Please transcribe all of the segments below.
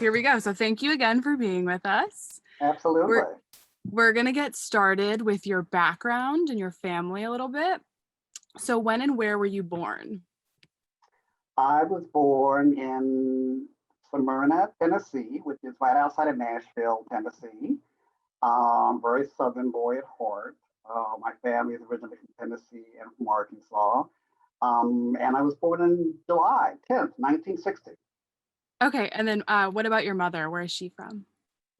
here we go. So thank you again for being with us. Absolutely. We're going to get started with your background and your family a little bit. So when and where were you born? I was born in Smyrna, Tennessee, which is right outside of Nashville, Tennessee. Very southern boy at heart. My family is originally from Tennessee and from Arkansas. And I was born in July 10th, 1960. Okay, and then what about your mother? Where is she from?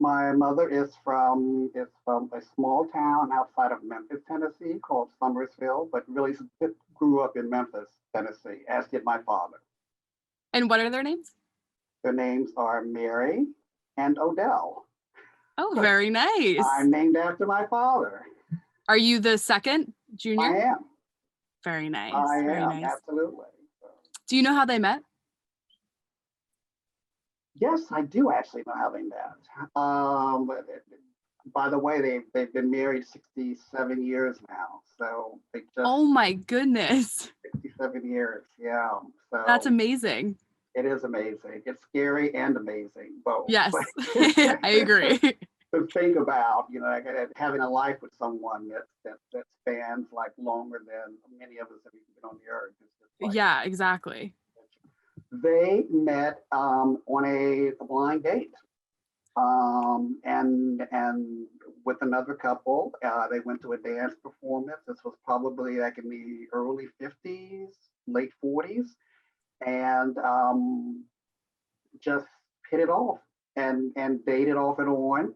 My mother is from a small town outside of Memphis, Tennessee called Summersville, but really grew up in Memphis, Tennessee, as did my father. And what are their names? Their names are Mary and Odell. Oh, very nice. I'm named after my father. Are you the second junior? I am. Very nice. I very am, nice. absolutely. Do you know how they met? Yes, I do actually know how they met. By the way, they've been married 67 years now. So they just Oh my goodness. 67 years, yeah. So That's amazing. it is amazing. It's scary and amazing, both. Yes, I agree. To think about, like having a life with someone that spans like longer than many of us have even been on the earth. Like, yeah, exactly. They met on a blind date, and with another couple. They went to a dance performance. This was probably like in the early 50s, late 40s, and just hit it off and dated off and on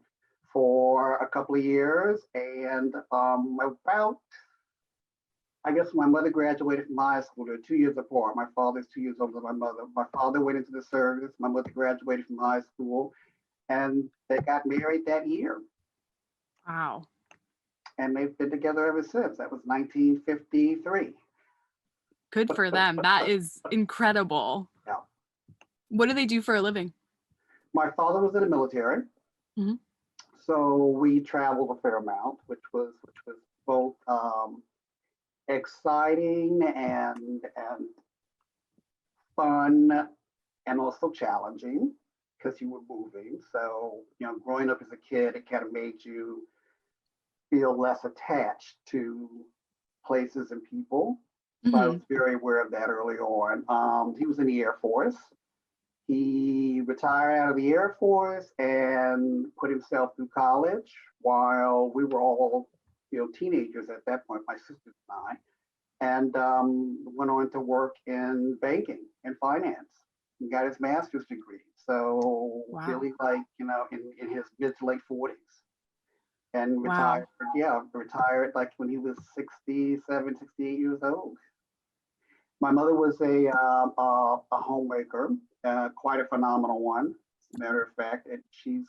for a couple of years. And about, I guess my mother graduated from high school. They're 2 years apart. My father's 2 years older than my mother. My father went into the service. My mother graduated from high school, and they got married that year. Wow. And they've been together ever since. That was 1953. Good for them. That is incredible. Yeah. What do they do for a living? My father was in the military. Mhm. So we traveled a fair amount, which was both exciting and fun, and also challenging because you were moving. So growing up as a kid, it kind of made you feel less attached to places and people. So I was very aware of that early on. He was in the Air Force. He retired out of the Air Force and put himself through college while we were all, teenagers at that point, my sisters and I, and went on to work in banking and finance and got his master's degree. So really in his mid to late 40s. And retired, retired like when he was 67, 68 years old. My mother was a homemaker, quite a phenomenal one, as a matter of fact. And she's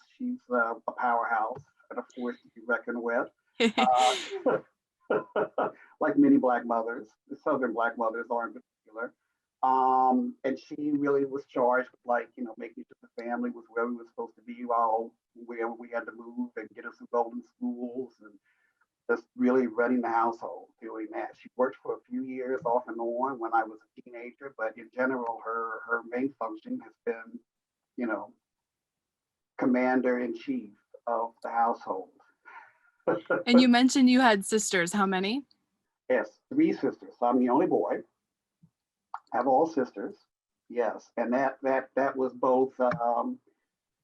a powerhouse and a force to be reckoned with. Like many Black mothers, the Southern Black mothers are in particular. And she really was charged with making sure the family was where we were supposed to be while where we had to move and get us in golden schools and just really running the household doing that. She worked for a few years off and on when I was a teenager, but in general, her main function has been, commander in chief of the household. And you mentioned you had sisters. How many? Yes, 3 sisters. So I'm the only boy. I have all sisters. Yes, and that was both.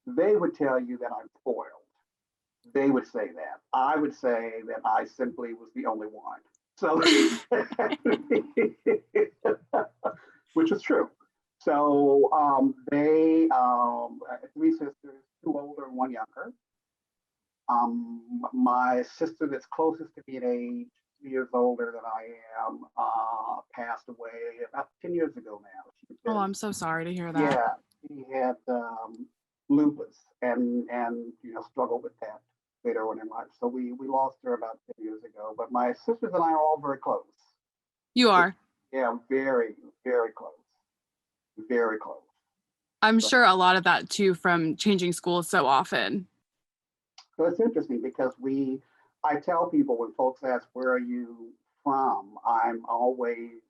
They would tell you that I'm spoiled. They would say that. I would say that I simply was the only one. So, which is true. So they 3 sisters, 2 older and 1 younger. My sister that's closest to me in age, 3 years older than I am, passed away about 10 years ago now. I'm so sorry to hear that. Yeah, she had lupus and struggled with that later on in life. So we lost her about 10 years ago. But my sisters and I are all very close. You are? Yeah, very, very close. Very close. I'm sure a lot of that too from changing schools so often. So it's interesting because I tell people when folks ask, where are you from? I'm always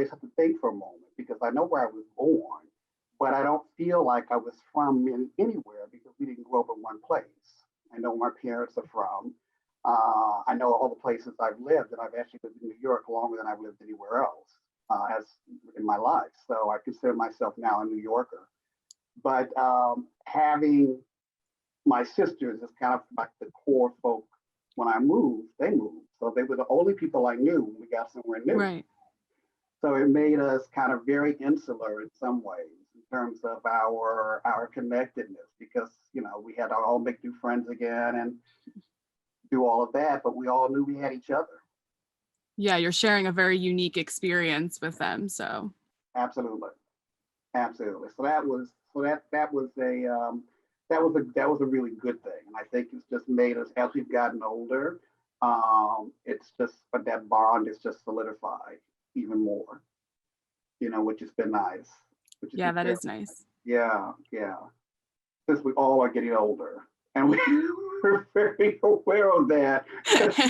have to think for a moment because I know where I was born, but I don't feel like I was from anywhere because we didn't grow up in one place. I know where my parents are from. I know all the places I've lived, and I've actually lived in New York longer than I've lived anywhere else as in my life. So I consider myself now a New Yorker. But having my sisters is kind of like the core folk. When I moved, they moved. So they were the only people I knew when we got somewhere new. Right. So it made us kind of very insular in some ways in terms of our connectedness because, we had to all make new friends again and do all of that, but we all knew we had each other. Yeah, you're sharing a very unique experience with them. So Absolutely. Absolutely. So that was a really good thing. And I think it's just made us as we've gotten older, it's just but that bond is just solidified even more, which has been nice. Which has yeah, been that very is nice. Yeah, yeah. Since we all are getting older, and we're very aware of that.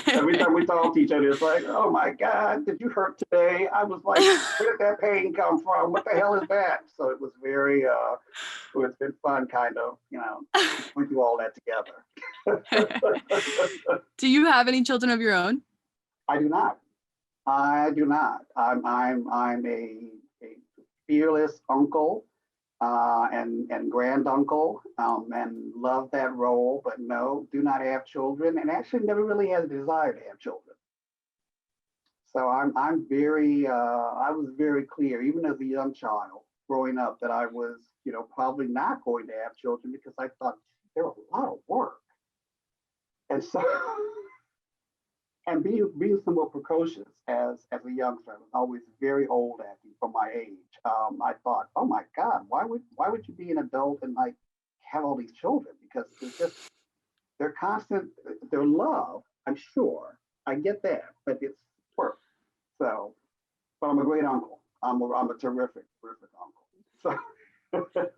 Every time we talk to each other, it's like, oh my God, did you hurt today? I was like, where did that pain come from? What the hell is that? So it was very, it's been fun kind of, we do all that together. Do you have any children of your own? I do not. I do not. I'm a fearless uncle and granduncle, and love that role, but no, do not have children, and actually never really had a desire to have children. So I'm very I was very clear, even as a young child growing up, that I was probably not going to have children because I thought they were a lot of work, and so and being somewhat precocious as a youngster, I was always very old acting for my age. I thought, oh my God, why would you be an adult and like have all these children? Because they're constant, their love. I'm sure I get that, but it's work. So, but I'm a great uncle. I'm a terrific uncle. So.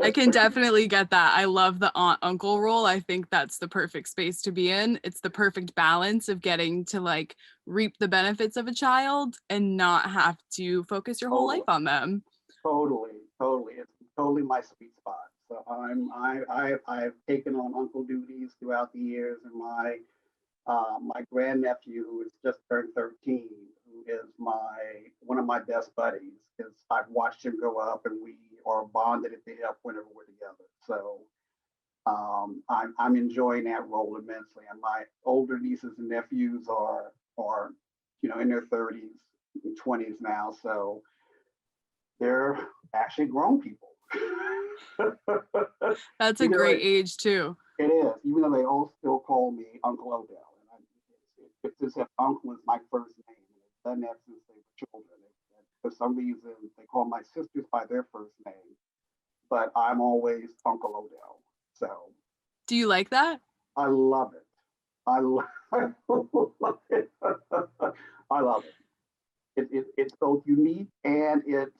I can definitely get that. I love the aunt uncle role. I think that's the perfect space to be in. It's the perfect balance of getting to like reap the benefits of a child and not have to focus your whole life on them. Totally. It's totally my sweet spot. So I've taken on uncle duties throughout the years, and my grandnephew, who has just turned 13, who is one of my best buddies, because I've watched him grow up, and we are bonded at the hip whenever we're together. So I'm enjoying that role immensely. And my older nieces and nephews are in their 30s and 20s now, so they're actually grown people. That's a great age too. It is, even though they all still call me Uncle Odell. It's as if uncle is my first name. They've done that since they were children. For some reason, they call my sisters by their first name, but I'm always Uncle Odell. So. Do you like that? I love it. I love it. I love it. It's both unique and it's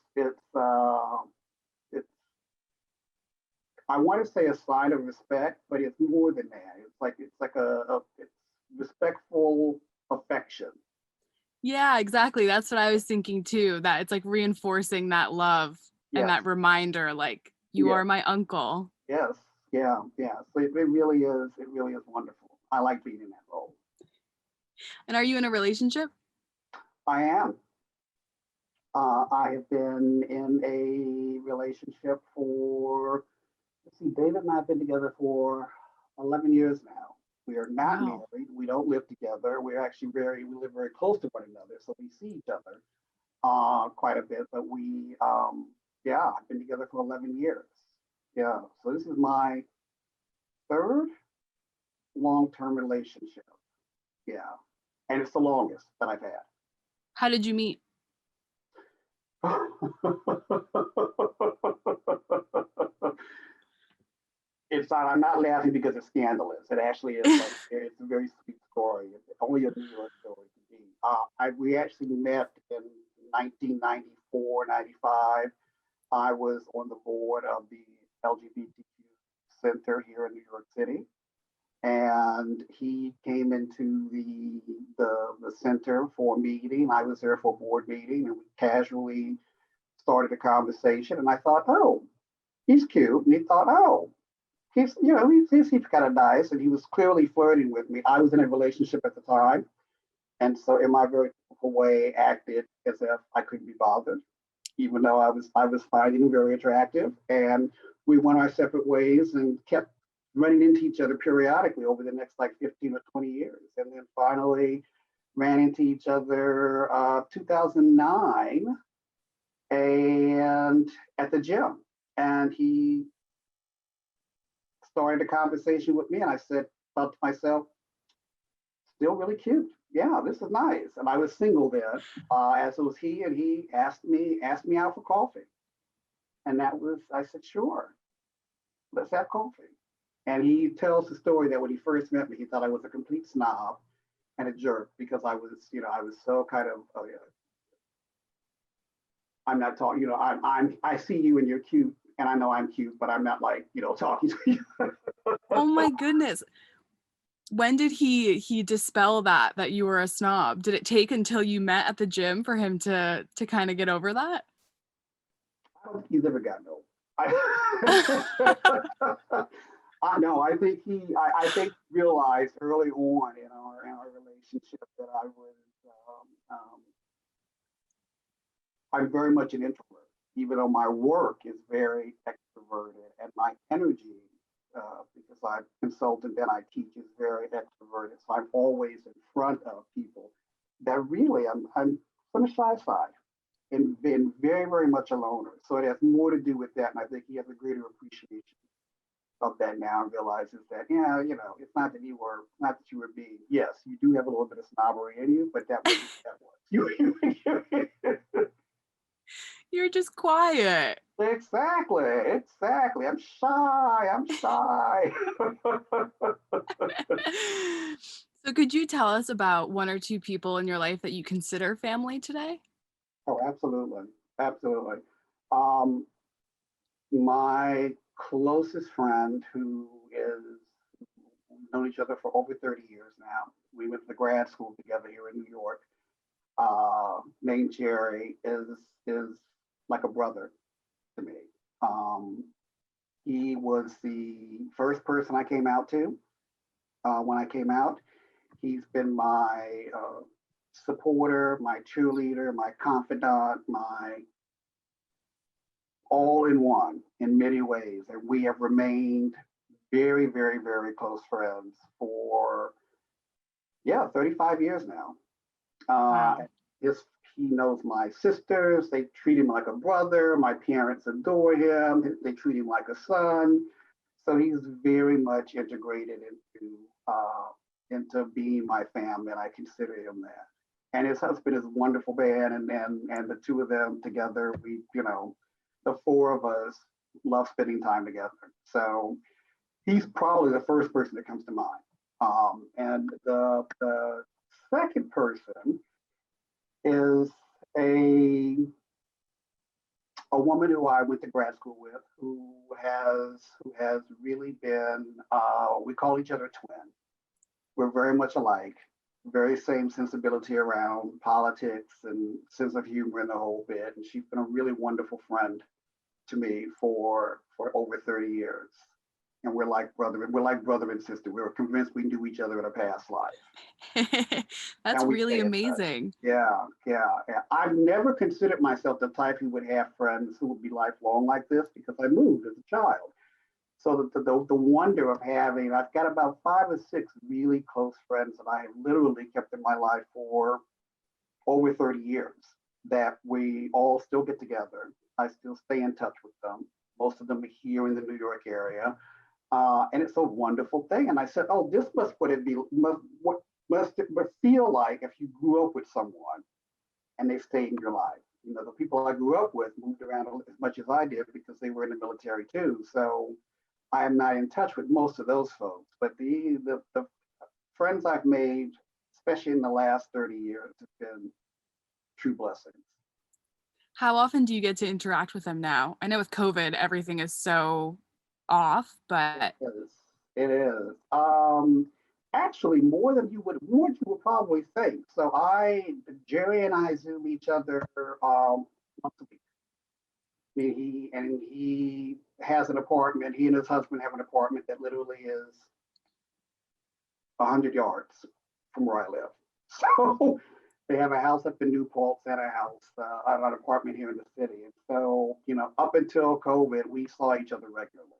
I want to say a sign of respect, but it's more than that. It's like it's respectful affection. Yeah, exactly. That's what I was thinking too, that it's like reinforcing that love and that reminder, like, you are my uncle. Yes. Yeah. So it really is wonderful. I like being in that role. And are you in a relationship? I am. I have been in a relationship for, let's see, David and I have been together for 11 years now. We are not married. We don't live together. We live very close to one another. So we see each other quite a bit. But I've been together for 11 years. Yeah. So this is my third long-term relationship. Yeah. And it's the longest that I've had. How did you meet? I'm not laughing because it's scandalous. It actually is. It's a very sweet story. It's only a New York story to me. We actually met in 1994, 95. I was on the board of the LGBTQ Center here in New York City, and he came into the center for a meeting. I was there for a board meeting, and we casually started a conversation. And I thought, oh, he's cute. And he thought, oh, he's kind of nice. And he was clearly flirting with me. I was in a relationship at the time. And so in my very typical way, acted as if I couldn't be bothered, even though I was finding him very attractive. And we went our separate ways and kept running into each other periodically over the next like 15 or 20 years. And then finally ran into each other 2009 and at the gym. And he started a conversation with me, and I said, thought to myself, still really cute. Yeah, this is nice. And I was single then, as was he, and he asked me out for coffee. And I said, sure, let's have coffee. And he tells the story that when he first met me, he thought I was a complete snob and a jerk because I was so kind of, oh yeah, I'm not talking, I see you and you're cute, and I know I'm cute, but I'm not like, talking to you. Oh my goodness. When did he dispel that you were a snob? Did it take until you met at the gym for him to kind of get over that? I don't think he's ever gotten old. I know. I think realized early on in our relationship that I'm very much an introvert, even though my work is very extroverted and my energy, because I consult and then I teach, is very extroverted. So I'm always in front of people. That really, I'm on the shy side and been very, very much a loner. So it has more to do with that. And I think he has a greater appreciation of that now and realizes that, yeah, it's not that you were being, yes, you do have a little bit of snobbery in you, but that wasn't that was. You're just quiet. Exactly. I'm shy. So could you tell us about one or two people in your life that you consider family today? Oh, absolutely. Absolutely. Um, my closest friend who is we've known each other for over 30 years now. We went to grad school together here in New York. Named Jerry is like a brother to me. Um, he was the first person I came out to when I came out. He's been my supporter, my cheerleader, my confidant, my all in one in many ways. And we have remained very, very, very close friends for, yeah, 35 years now. Wow. His, he knows my sisters. They treat him like a brother. My parents adore him. They treat him like a son. So he's very much integrated into being my family, and I consider him that. And his husband is a wonderful man, and the two of them together, the four of us love spending time together. So he's probably the first person that comes to mind. And the second person is a a woman who I went to grad school with, who has really been. We call each other twin. We're very much alike, very same sensibility around politics and sense of humor and the whole bit. And she's been a really wonderful friend to me for over 30 years. And we're like brother and sister. We were convinced we knew each other in a past life. That's And we really stay in touch. amazing. Yeah. I've never considered myself the type who would have friends who would be lifelong like this because I moved as a child. So the wonder of having, I've got about 5 or 6 really close friends that I have literally kept in my life for over 30 years that we all still get together. I still stay in touch with them. Most of them are here in the New York area. And it's a wonderful thing. And I said, oh, this must what it be, what must it feel like if you grew up with someone and they stayed in your life. The people I grew up with moved around as much as I did because they were in the military too. So I am not in touch with most of those folks. But the friends I've made, especially in the last 30 years, have been true blessings. How often do you get to interact with them now? I know with COVID, everything is so off, It but is. It is. Actually, more than you would probably think. So Jerry and I Zoom each other once a week. I mean, he has an apartment. He and his husband have an apartment that literally is 100 yards from where I live. So they have a house up in Newport and a house, an apartment here in the city. And so, up until COVID, we saw each other regularly.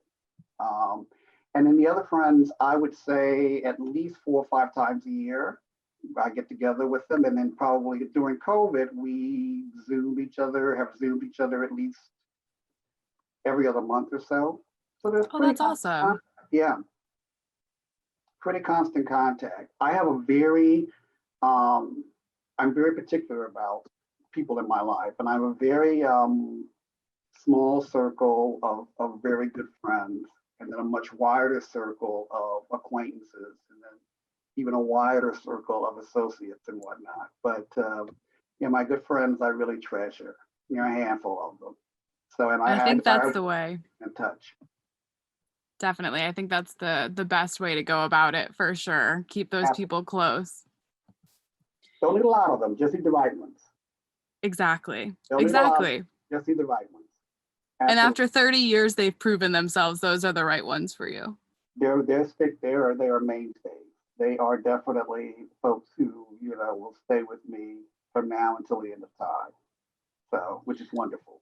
Um, and then the other friends, I would say at least 4 or 5 times a year, I get together with them. And then probably during COVID, we have Zoomed each other at least every other month or so. So there's Oh, pretty that's constant awesome. contact. Yeah, pretty constant contact. I have a very, I'm very particular about people in my life, and I have a very small circle of very good friends, and then a much wider circle of acquaintances, and then even a wider circle of associates and whatnot. But my good friends, I really treasure. A handful of them. So, and I think I that's the way. in touch. Definitely. I think that's the best way to go about it for sure. Keep those Absolutely. people close. Don't need a lot of them. Just need the right ones. Exactly. Don't need a lot of them. Exactly. Just need the right ones. And Absolutely. after 30 years, they've proven themselves. Those are the right ones for you. They're stick there. They are mainstays. They are definitely folks who will stay with me from now until the end of time. So, which is wonderful.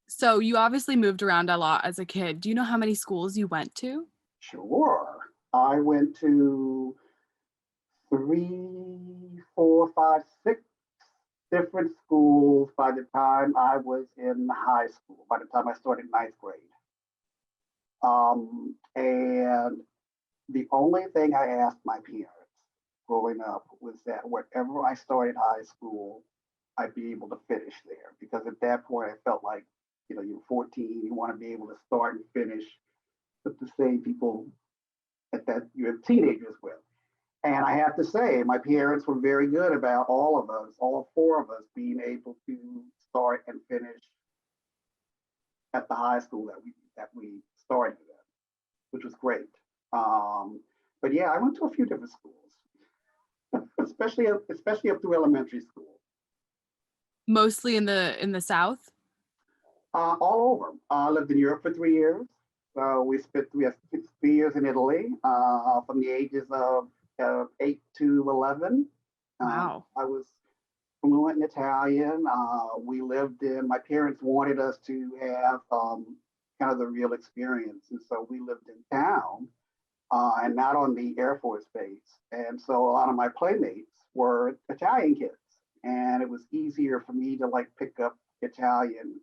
So you obviously moved around a lot as a kid. Do you know how many schools you went to? Sure. I went to 3, 4, 5, 6 different schools by the time I was in high school, by the time I started ninth grade. And the only thing I asked my parents growing up was that wherever I started high school, I'd be able to finish there. Because at that point, I felt like, you're 14, you want to be able to start and finish with the same people that you have teenagers with. And I have to say, my parents were very good about all of us, all 4 of us, being able to start and finish at the high school that we started at, which was great. But yeah, I went to a few different schools, especially up through elementary school. Mostly in the South? All over. I lived in Europe for 3 years. So we have 3 years in Italy, from the ages of 8 to 11. Wow. I was fluent in Italian. My parents wanted us to have kind of the real experience. And so we lived in town and not on the Air Force base. And so a lot of my playmates were Italian kids. And it was easier for me to pick up Italian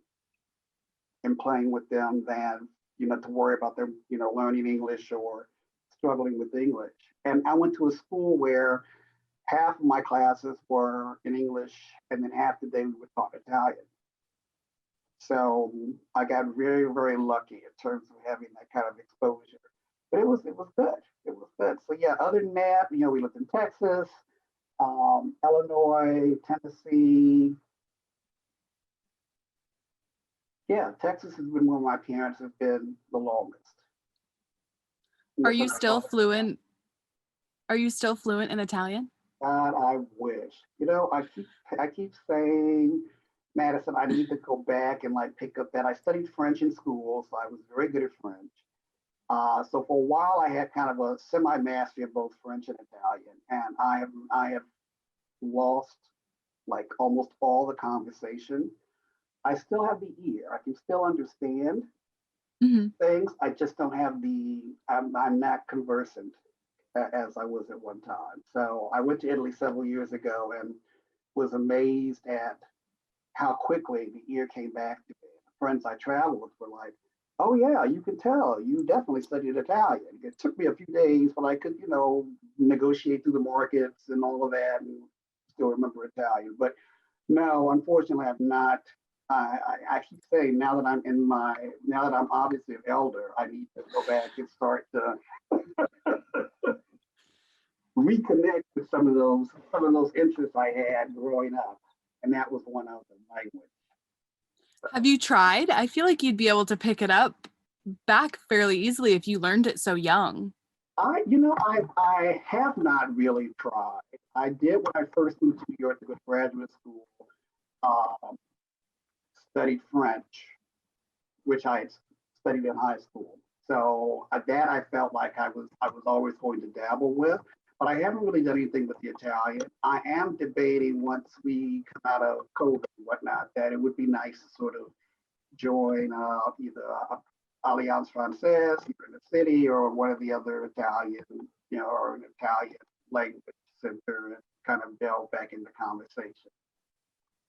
and playing with them than, to worry about them, learning English or struggling with English. And I went to a school where half of my classes were in English and then half the day we were taught Italian. So I got very, very lucky in terms of having that kind of exposure. But it was good. It was good. So yeah, other than that, we lived in Texas, Illinois, Tennessee. Yeah, Texas has been where my parents have been the longest. Are you still fluent? Are you still fluent in Italian? God, I wish. I keep saying, Madison, I need to go back and pick up that. I studied French in school, so I was very good at French. So for a while, I had kind of a semi-mastery of both French and Italian, and I have lost almost all the conversation. I still have the ear. I can still understand Mm-hmm. things. I just don't have I'm not conversant as I was at one time. So I went to Italy several years ago and was amazed at how quickly the ear came back to me. The friends I traveled with were like, "Oh yeah, you can tell. You definitely studied Italian." It took me a few days, but I could, negotiate through the markets and all of that, and still remember Italian. But no, unfortunately, I've not. I keep saying now that I'm obviously an elder, I need to go back and start to reconnect with some of those interests I had growing up, and that was one of them, language. Have you tried? I feel like you'd be able to pick it up back fairly easily if you learned it so young. I have not really tried. I did when I first moved to New York to go to graduate school. Um, Studied French, which I had studied in high school. So that I felt like I was always going to dabble with, but I haven't really done anything with the Italian. I am debating once we come out of COVID and whatnot that it would be nice to sort of join either Alliance Francaise here in the city or one of the other Italian, or an Italian language center and kind of delve back into conversation.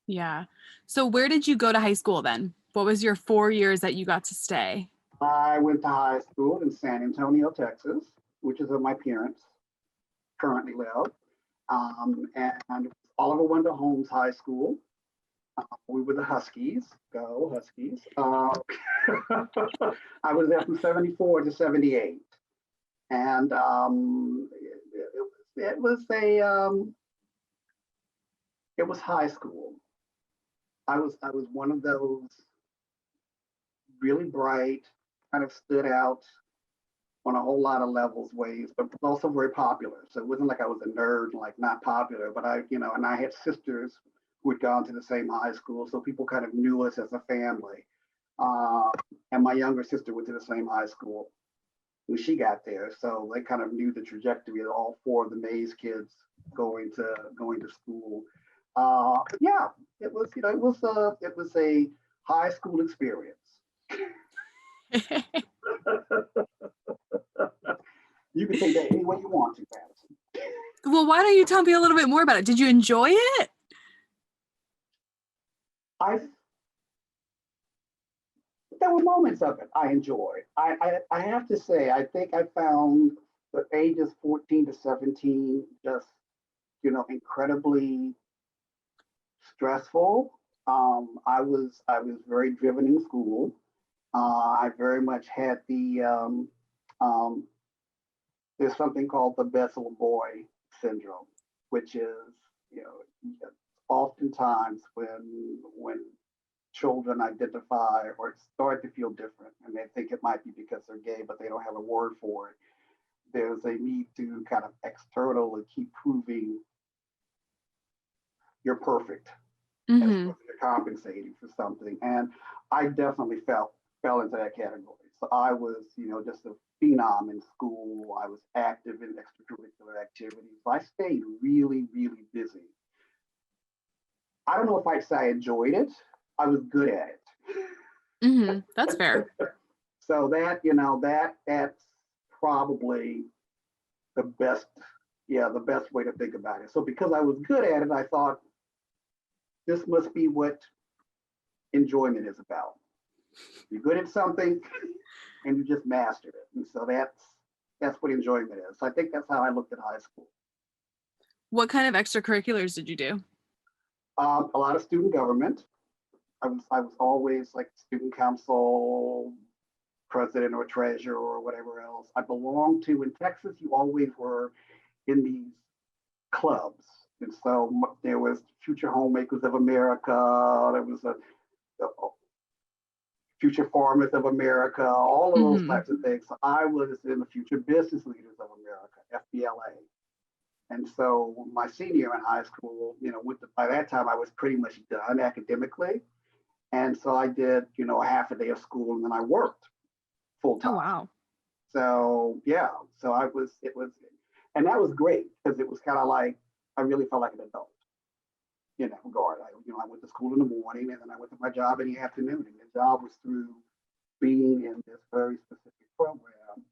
Yeah. So where did you go to high school then? What was your 4 years that you got to stay? I went to high school in San Antonio, Texas, which is where my parents currently live. And Oliver Wendell Holmes High School. We were the Huskies. Go Huskies. I was there from 74 to 78. And it was high school. I was one of those really bright, kind of stood out on a whole lot of levels ways, but was also very popular. So it wasn't like I was a nerd and like not popular, but and I had sisters who had gone to the same high school. So people kind of knew us as a family. And my younger sister went to the same high school when she got there. So they kind of knew the trajectory of all four of the Mays kids going to school. Yeah, it was a high school experience. You can take that any way you want to, Madison. Well, why don't you tell me a little bit more about it? Did you enjoy it? There were moments of it I enjoyed. I have to say, I think I found the ages 14 to 17 just, incredibly stressful. I was very driven in school. I very much had there's something called the best little boy syndrome, which is, oftentimes when children identify or start to feel different and they think it might be because they're gay, but they don't have a word for it. There's a need to kind of externally keep proving you're perfect as Mm-hmm. opposed to compensating for something. And I definitely fell into that category. So I was, just a phenom in school. I was active in extracurricular activities. So I stayed really, really busy. I don't know if I'd say I enjoyed it. I was good at it. Mm-hmm. That's fair. So that's probably the best, the best way to think about it. So because I was good at it, I thought this must be what enjoyment is about. You're good at something and you just mastered it. And so that's what enjoyment is. So I think that's how I looked at high school. What kind of extracurriculars did you do? A lot of student government. I was always like student council president or treasurer or whatever else. I belonged to in Texas. You always were in these clubs, and so there was Future Homemakers of America. There was a Future Farmers of America. All of those Mm-hmm. types of things. So I was in the Future Business Leaders of America, FBLA. And so my senior in high school, by that time I was pretty much done academically. And so I did, a half a day of school and then I worked full Oh, time. wow. So yeah, so and that was great because it was kind of like, I really felt like an adult, guard. I went to school in the morning and then I went to my job in the afternoon. And the job was through being in this very specific program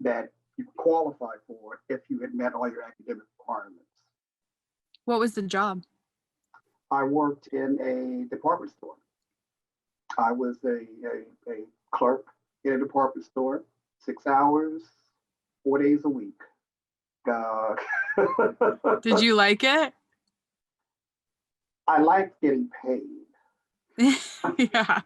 that you qualified for if you had met all your academic requirements. What was the job? I worked in a department store. I was a clerk in a department store, 6 hours, 4 days a week. Did you like it? I liked getting paid. Yeah.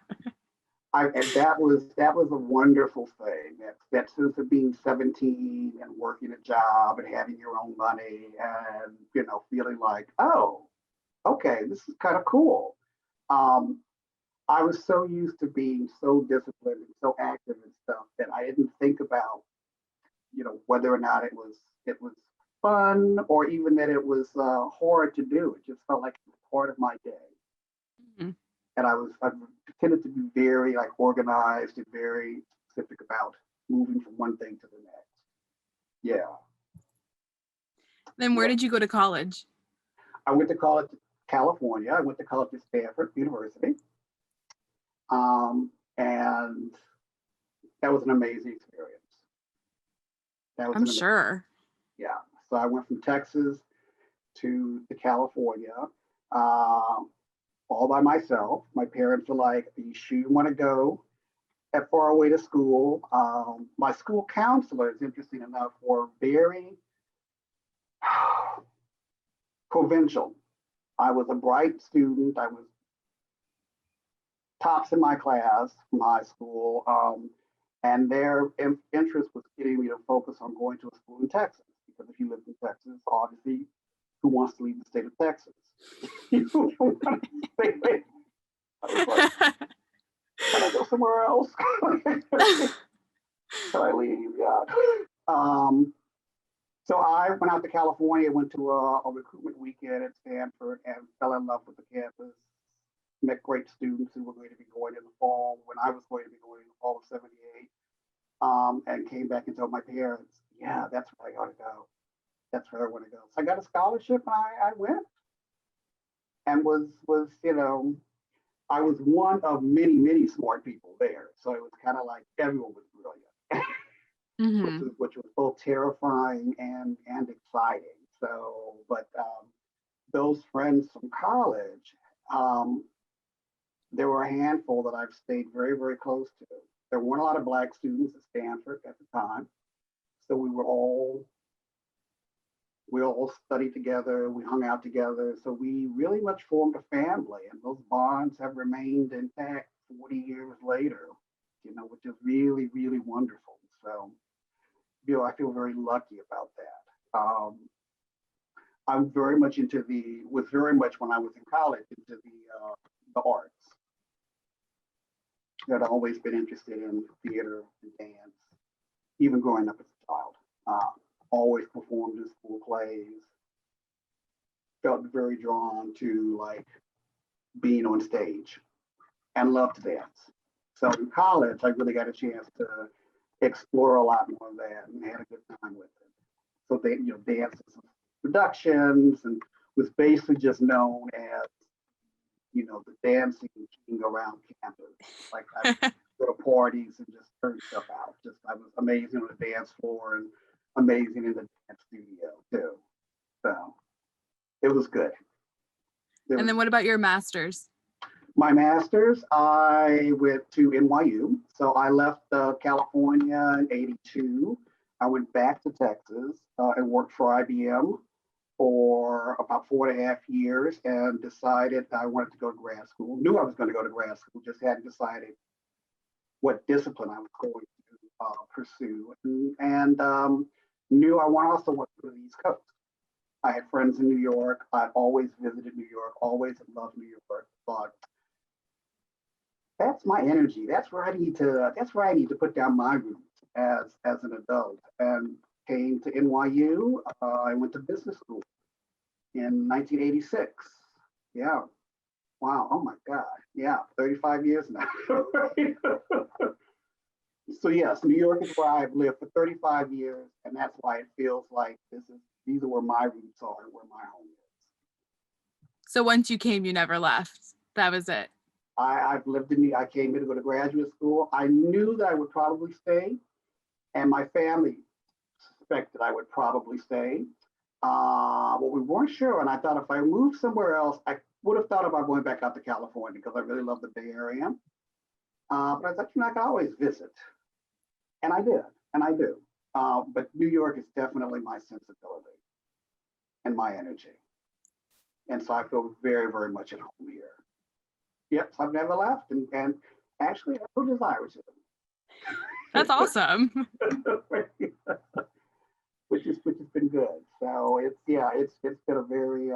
And that was a wonderful thing. That sense of being 17 and working a job and having your own money and feeling like, oh, okay, this is kind of cool. I was so used to being so disciplined and so active and stuff that I didn't think about, whether or not it was fun or even that it was hard to do. It just felt like it was part of my day. Mhm. And I tended to be very like organized and very specific about moving from one thing to the next. Yeah. Then where Yeah. did you go to college? I went to college in California. I went to college at Stanford University. And that was an amazing experience. That was I'm an amazing, sure. yeah. So I went from Texas to California, um, all by myself. My parents were like, "Are you sure you want to go that far away to school?" My school counselors, interesting enough, were very provincial. I was a bright student. I was tops in my class from high school. And their interest was getting me to focus on going to a school in Texas. Because if you live in Texas, obviously, who wants to leave the state of Texas? You don't want to stay there. I was like, can I go somewhere else? Can I leave? Yeah. So I went out to California, went to a recruitment weekend at Stanford, and fell in love with the campus. Met great students who were going to be going in the fall when I was going to be going in the fall of '78, and came back and told my parents, yeah, that's where I ought to go. That's where I want to go. So I got a scholarship and I went and I was one of many, many smart people there. So it was kind of like everyone was brilliant, Hmm. which was both terrifying and exciting. So, but those friends from college, um, there were a handful that I've stayed very, very close to. There weren't a lot of Black students at Stanford at the time. So we all studied together, we hung out together. So we really much formed a family, and those bonds have remained intact 40 years later, which is really, really wonderful. So, I feel very lucky about that. I'm very much was very much when I was in college into the arts. I'd always been interested in theater and dance, even growing up as a child. Always performed in school plays. Felt very drawn to like being on stage and loved to dance. So in college, I really got a chance to explore a lot more of that and had a good time with it. So they, dances, productions, and was basically just known as the dancing king around campus. Like I would go to parties and just turn stuff out. Just I was amazing on the dance floor and amazing in the dance studio too. So it was good. And then what about your master's? My master's, I went to NYU. So I left California in '82. I went back to Texas and worked for IBM for about 4.5 years and decided I wanted to go to grad school. Knew I was going to go to grad school, just hadn't decided what discipline I was going to pursue. And knew I also wanted to go to the East Coast. I had friends in New York. I'd always visited New York, always loved New York. Thought that's my energy. That's where I need to put down my roots as an adult. And came to NYU. I went to business school in 1986. Yeah. Wow. Oh my God. Yeah. 35 years now. So yes, New York is where I've lived for 35 years, and that's why it feels like these are where my roots are and where my home is. So once you came, you never left. That was it. I came here to go to graduate school. I knew that I would probably stay, and my family suspected I would probably stay. But we weren't sure, and I thought if I moved somewhere else, I would have thought about going back out to California because I really love the Bay Area. But I thought, I can always visit. And I did, and I do. But New York is definitely my sensibility and my energy. And so I feel very, very much at home here. Yep, so I've never left, and actually I have no desire to. That's awesome. which has been good. So it's been a very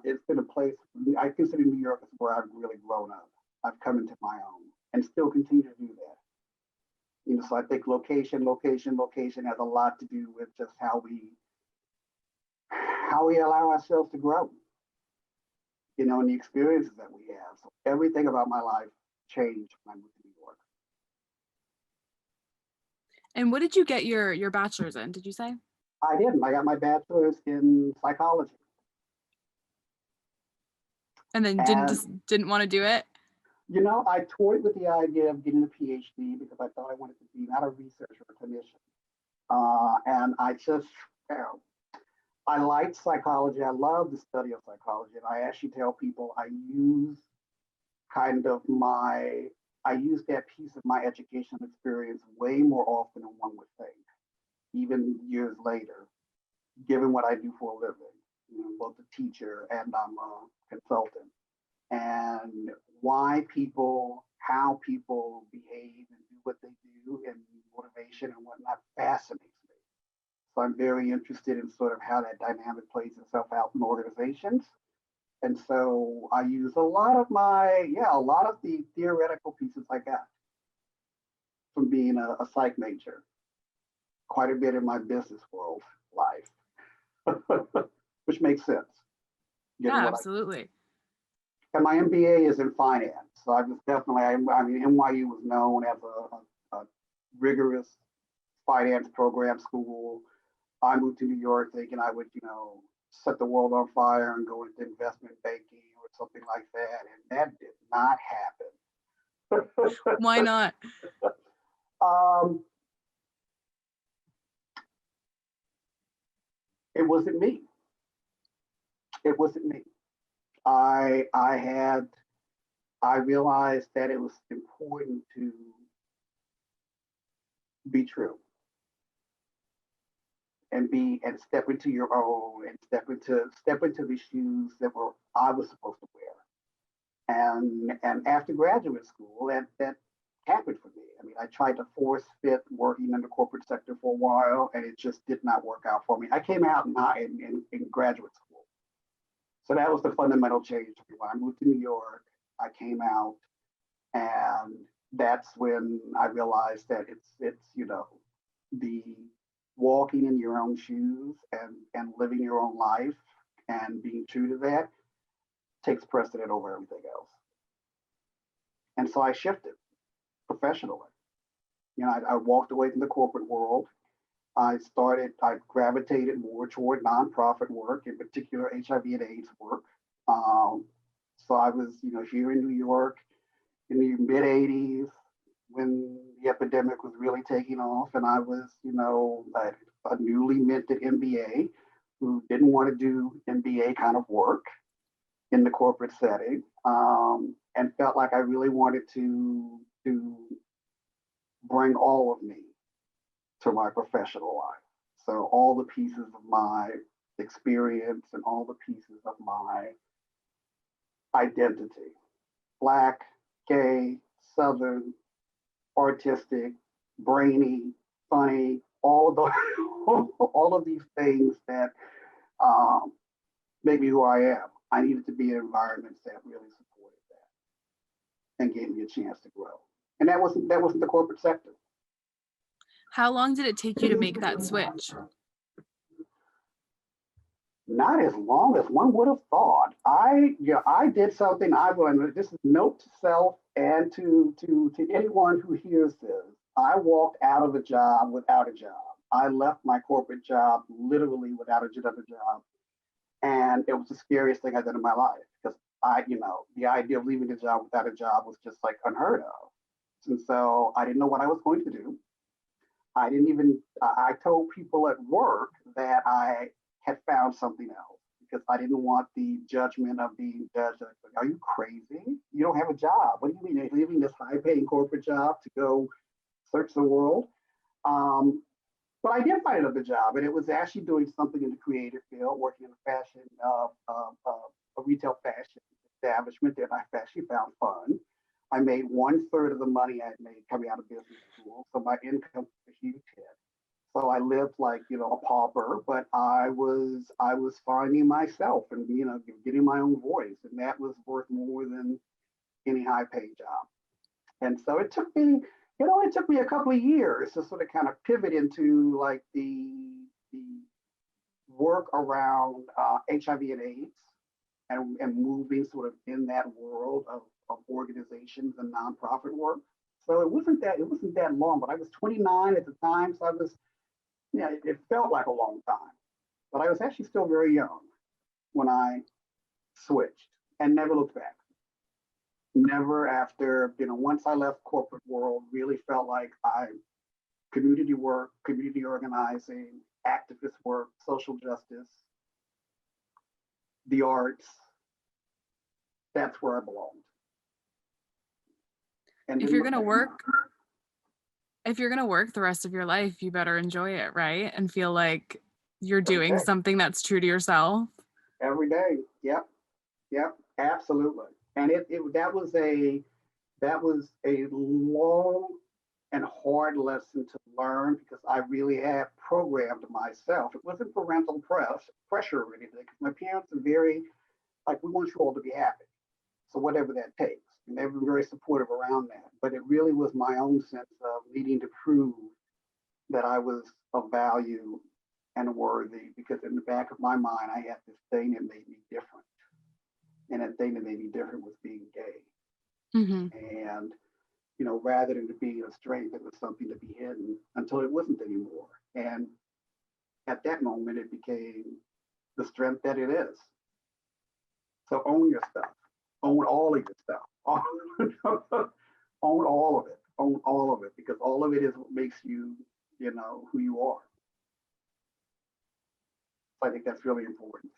it's been a place I consider New York is where I've really grown up. I've come into my own and still continue to do that. So I think location has a lot to do with just how we allow ourselves to grow. and the experiences that we have. So everything about my life changed when I moved to New York. And what did you get your bachelor's in? Did you say? I didn't. I got my bachelor's in psychology. And then And, didn't want to do it? I toyed with the idea of getting a PhD because I thought I wanted to be not a researcher, a clinician. And I just, you know, I liked psychology. I love the study of psychology. And I actually tell people kind of I use that piece of my educational experience way more often than one would think, even years later, given what I do for a living, both a teacher and I'm a consultant. And how people behave and do what they do and motivation and whatnot fascinates me. So I'm very interested in sort of how that dynamic plays itself out in organizations. And so I use a lot of the theoretical pieces I got from being a psych major, quite a bit in my business world life, which makes sense. Yeah, absolutely. And my MBA is in finance. So I just definitely, I mean, NYU was known as a rigorous finance program school. I moved to New York thinking I would, set the world on fire and go into investment banking or something like that. And that did not happen. Why not? um, it wasn't me. It wasn't me. I realized that it was important to be true and step into your own and step into the shoes that were I was supposed to wear. And after graduate school, that happened for me. I mean, I tried to force fit working in the corporate sector for a while, and it just did not work out for me. I came out in graduate school, so that was the fundamental change. When I moved to New York, I came out, and that's when I realized that it's the walking in your own shoes and living your own life and being true to that takes precedent over everything else. And so I shifted professionally. I walked away from the corporate world. I gravitated more toward nonprofit work, in particular HIV and AIDS work. Um, so I was, here in New York in the mid 80s when the epidemic was really taking off. And I was, a newly minted MBA who didn't want to do MBA kind of work in the corporate setting, and felt like I really wanted to bring all of me to my professional life. So all the pieces of my experience and all the pieces of my identity, Black, gay, Southern, artistic, brainy, funny, all of the, all of these things that make me who I am. I needed to be in environments that really supported that and gave me a chance to grow. And that wasn't the corporate sector. How long did it take you to make that switch? Not as long as one would have thought. I did something I learned. This is note to self and to anyone who hears this. I walked out of a job without a job. I left my corporate job literally without another job. And it was the scariest thing I did in my life because the idea of leaving a job without a job was just like unheard of. And so I didn't know what I was going to do. I told people at work that I had found something else because I didn't want the judgment of being judged. Like, are you crazy? You don't have a job. What do you mean you're leaving this high paying corporate job to go search the world? But I did find another job, and it was actually doing something in the creative field, working in a retail fashion establishment that I actually found fun. I made 1/3 of the money I had made coming out of business school, so my income was a huge hit. So I lived like a pauper, but I was finding myself and getting my own voice, and that was worth more than any high paid job. And so it took me a couple of years to sort of kind of pivot into like the work around HIV and AIDS and moving sort of in that world of organizations and nonprofit work. So it wasn't that long, but I was 29 at the time, so I was, yeah, it felt like a long time, but I was actually still very young when I switched and never looked back. Never after, once I left corporate world, really felt like community work, community organizing, activist work, social justice, the arts, that's where I belonged. And If then you're going to work, if you're going to work the rest of your life, you better enjoy it, right? And feel like you're every doing day, something that's true to yourself. every day. Yep, yep, absolutely. And that was a long and hard lesson to learn because I really had programmed myself. It wasn't parental pressure or anything. My parents are very like, we want you all to be happy. So whatever that takes. And they've been very supportive around that. But it really was my own sense of needing to prove that I was of value and worthy because in the back of my mind, I had this thing that made me different. And that thing that made me different was being gay. Mm-hmm. And, rather than to be a strength, it was something to be hidden until it wasn't anymore. And at that moment, it became the strength that it is. So own your stuff. Own all of your stuff. Own all of it. Own all of it because all of it is what makes you, who you are. So I think that's really important.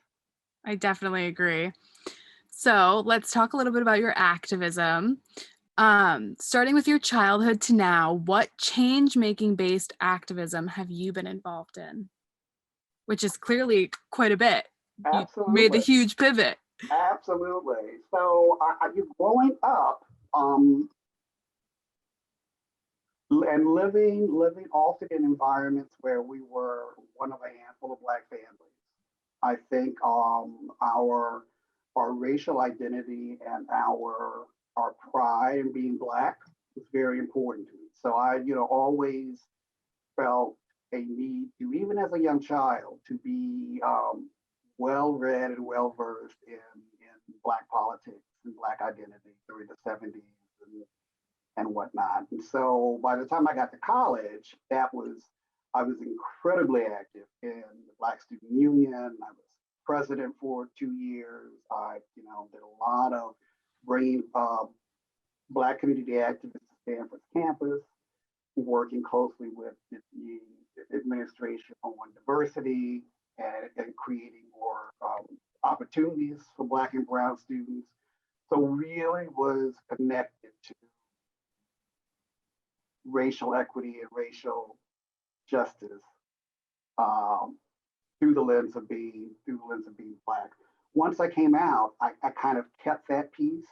I definitely agree. So let's talk a little bit about your activism. Starting with your childhood to now, what change making based activism have you been involved in? Which is clearly quite a bit. You made the Absolutely. huge pivot. Absolutely. So you growing up, and living often in environments where we were one of a handful of Black families. I think our racial identity and our pride in being Black was very important to me. So I always felt a need to, even as a young child, to be well read and well versed in Black politics and Black identity during the 70s and whatnot. And so by the time I got to college, I was incredibly active in the Black Student Union. I was president for 2 years. I, did a lot of bringing Black community activists to Stanford's campus, working closely with the administration on diversity and creating more opportunities for Black and Brown students. So really was connected to racial equity and racial justice um, through the lens of being Black. Once I came out, I kind of kept that piece,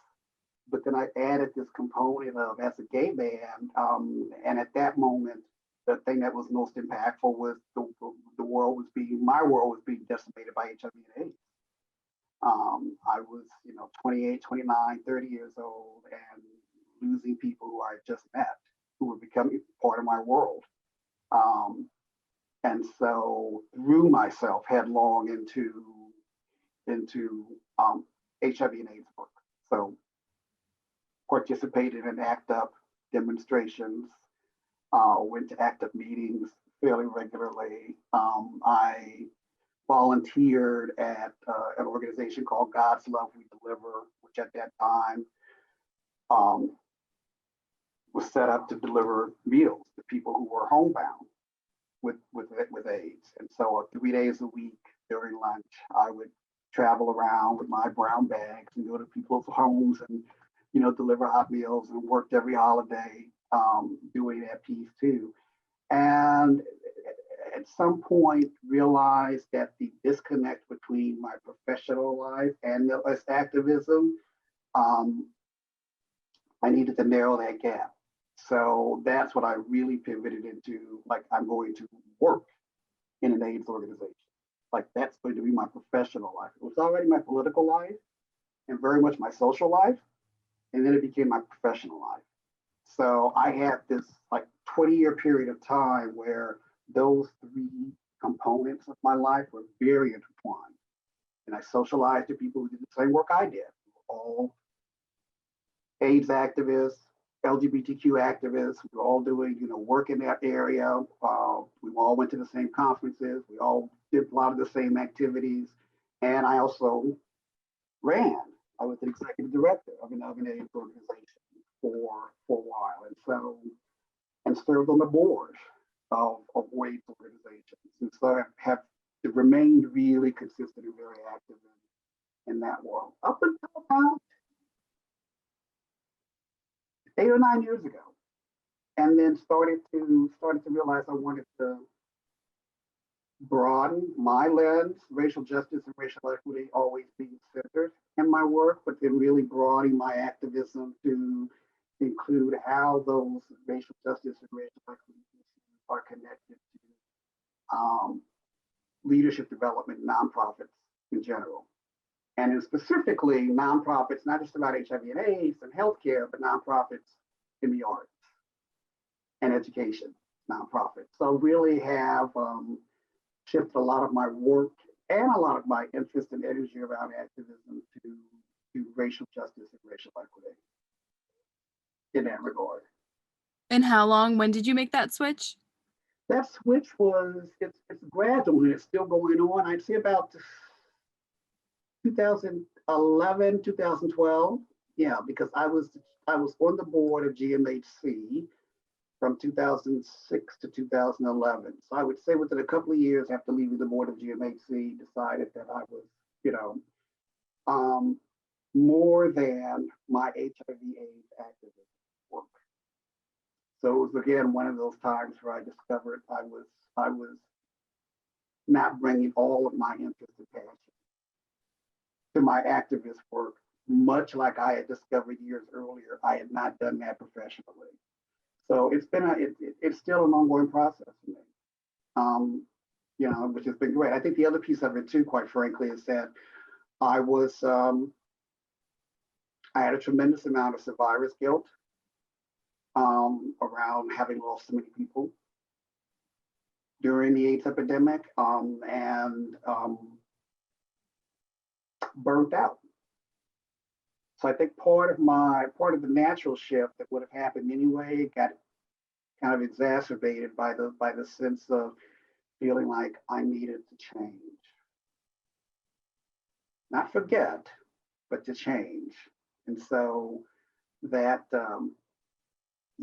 but then I added this component of as a gay man, and at that moment, the thing that was most impactful was my world was being decimated by HIV and AIDS. I was, 28, 29, 30 years old and losing people who I just met who were becoming part of my world. And so threw myself headlong into HIV and AIDS work. So participated in ACT UP demonstrations, went to ACT UP meetings fairly regularly. I volunteered at an organization called God's Love We Deliver, which at that time was set up to deliver meals to people who were homebound with AIDS. And so 3 days a week during lunch, I would travel around with my brown bags and go to people's homes and deliver hot meals and worked every holiday doing that piece too. And at some point realized that the disconnect between my professional life and this activism, I needed to narrow that gap. So that's what I really pivoted into. Like, I'm going to work in an AIDS organization. Like, that's going to be my professional life. It was already my political life and very much my social life. And then it became my professional life. So I had this like 20-year period of time where those three components of my life were very intertwined. And I I socialized to people who did the same work I did, all AIDS activists, LGBTQ activists. We were all doing, work in that area. We all went to the same conferences. We all did a lot of the same activities. And I also ran. I was the executive director of an AIDS organization for a while, and served on the board of AIDS organizations, and so have remained really consistent and very active in that world up until about 8 or 9 years ago, and then started to realize I wanted to broaden my lens, racial justice and racial equity always being centered in my work, but then really broadening my activism to include how those racial justice and racial equity issues are connected to leadership development nonprofits in general. And in specifically nonprofits, not just about HIV and AIDS and healthcare, but nonprofits in the arts and education nonprofits. So really have shifted a lot of my work and a lot of my interest and energy around activism to racial justice and racial equity in that regard. And how long, when did you make that switch? That switch it's gradual and it's still going on. I'd say about 2011, 2012. Yeah, because I was on the board of GMHC from 2006 to 2011. So I would say within a couple of years after leaving the board of GMHC, decided that I was, more than my HIV/AIDS activism work. So it was again one of those times where I discovered I was not bringing all of my interest and passion to my activist work, much like I had discovered years earlier. I had not done that professionally. So it's still an ongoing process for me, which has been great. I think the other piece of it too, quite frankly, is that I had a tremendous amount of survivor's guilt around having lost so many people during the AIDS epidemic, and burnt out. So I think part of the natural shift that would have happened anyway got kind of exacerbated by the sense of feeling like I needed to change, not forget, but to change. And so that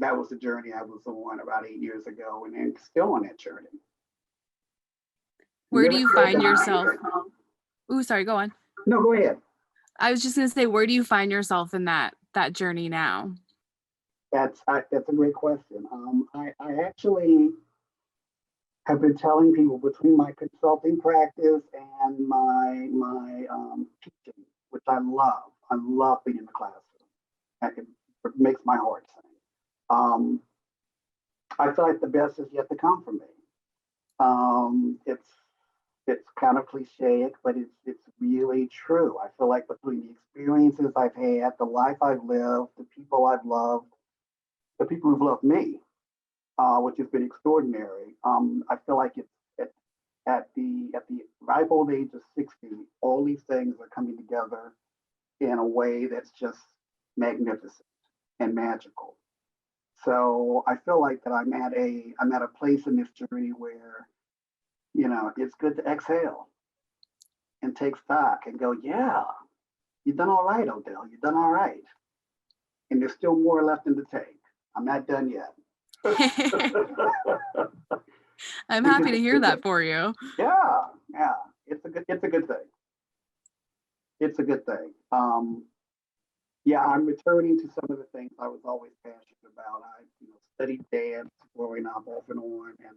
was the journey I was on about 8 years ago, and then still on that journey. Where do you find yourself? Ooh, sorry, go on. No, go ahead. I was just gonna say, where do you find yourself in that journey now? That's a great question. I actually have been telling people between my consulting practice and my teaching, which I love. I love being in the classroom. It makes my heart sing. I feel like the best is yet to come for me. It's kind of cliche, but it's really true. I feel like between the experiences I've had, the life I've lived, the people I've loved, the people who've loved me, which has been extraordinary. I feel like it's at the ripe old age of 60, all these things are coming together in a way that's just magnificent and magical. So I feel like that I'm at a place in this journey where, it's good to exhale and take stock and go, yeah, you've done all right, Odell. You've done all right. And there's still more left in the tank. I'm not done yet. I'm happy to hear that for you. Yeah. It's a good thing. It's a good thing. Yeah, I'm returning to some of the things I was always passionate about. I studied dance growing up off and on, and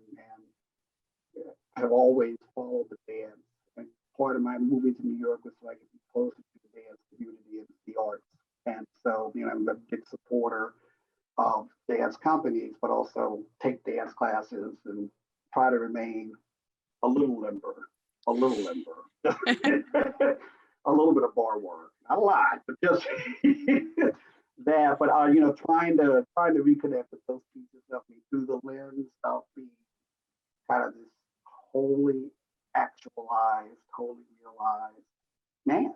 have always followed the dance. And part of my moving to New York was so I could be closer to the dance community and the arts. And so, I'm a big supporter of dance companies, but also take dance classes and try to remain a little limber, a little bit of bar work, not a lot, but just that. But trying to reconnect with those pieces of me through the lens of being kind of this wholly actualized, wholly realized man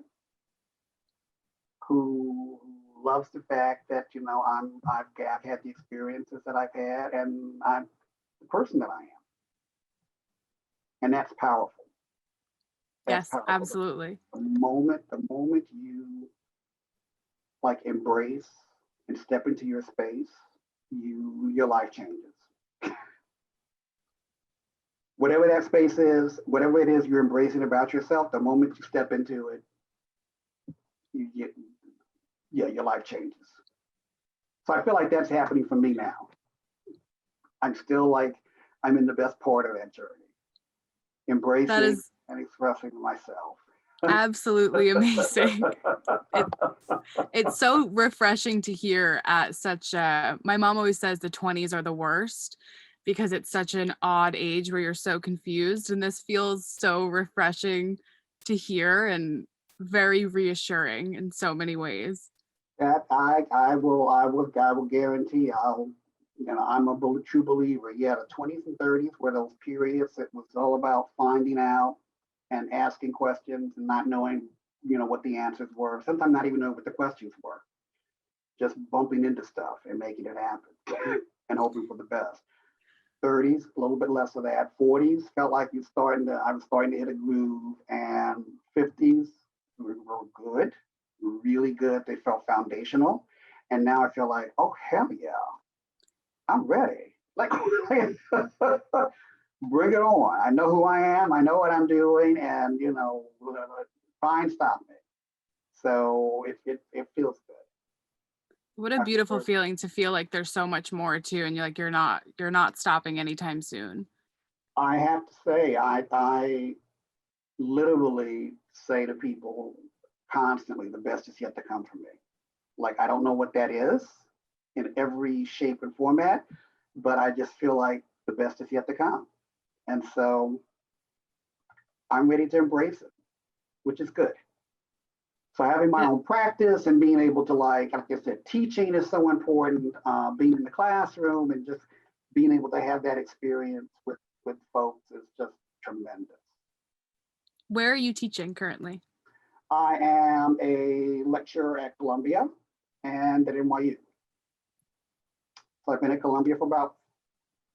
who loves the fact that, you know, I've had the experiences that I've had, and I'm the person that I am. And that's powerful. That's Yes, powerful. absolutely. The moment you like embrace and step into your space, your life changes. Whatever that space is, whatever it is you're embracing about yourself, the moment you step into it, you get, yeah, your life changes. So I feel like that's happening for me now. I'm still like, I'm in the best part of that journey, That embracing is and expressing myself. absolutely amazing. It it's so refreshing to hear at such a my mom always says the 20s are the worst because it's such an odd age where you're so confused, and this feels so refreshing to hear and very reassuring in so many ways. That I will guarantee I'm a true believer. Yeah, the 20s and 30s were those periods that was all about finding out and asking questions and not knowing, what the answers were. Sometimes not even know what the questions were. Just bumping into stuff and making it happen and hoping for the best. 30s, a little bit less of that. 40s felt like I was starting to hit a groove, and 50s were good, really good. They felt foundational. And now I feel like, oh hell yeah, I'm ready. Like bring it on. I know who I am, I know what I'm doing, and fine, stop me. So it feels good. What a I beautiful prefer feeling to feel like there's so much more too, and you're not stopping anytime soon. I have to say, I literally say to people constantly, the best is yet to come for me. Like, I don't know what that is in every shape and format, but I just feel like the best is yet to come. And so I'm ready to embrace it, which is good. So having my Yeah, own practice and being able to, like I said, teaching is so important. Being in the classroom and just being able to have that experience with folks is just tremendous. where are you teaching currently? I am a lecturer at Columbia and at NYU. So I've been at Columbia for about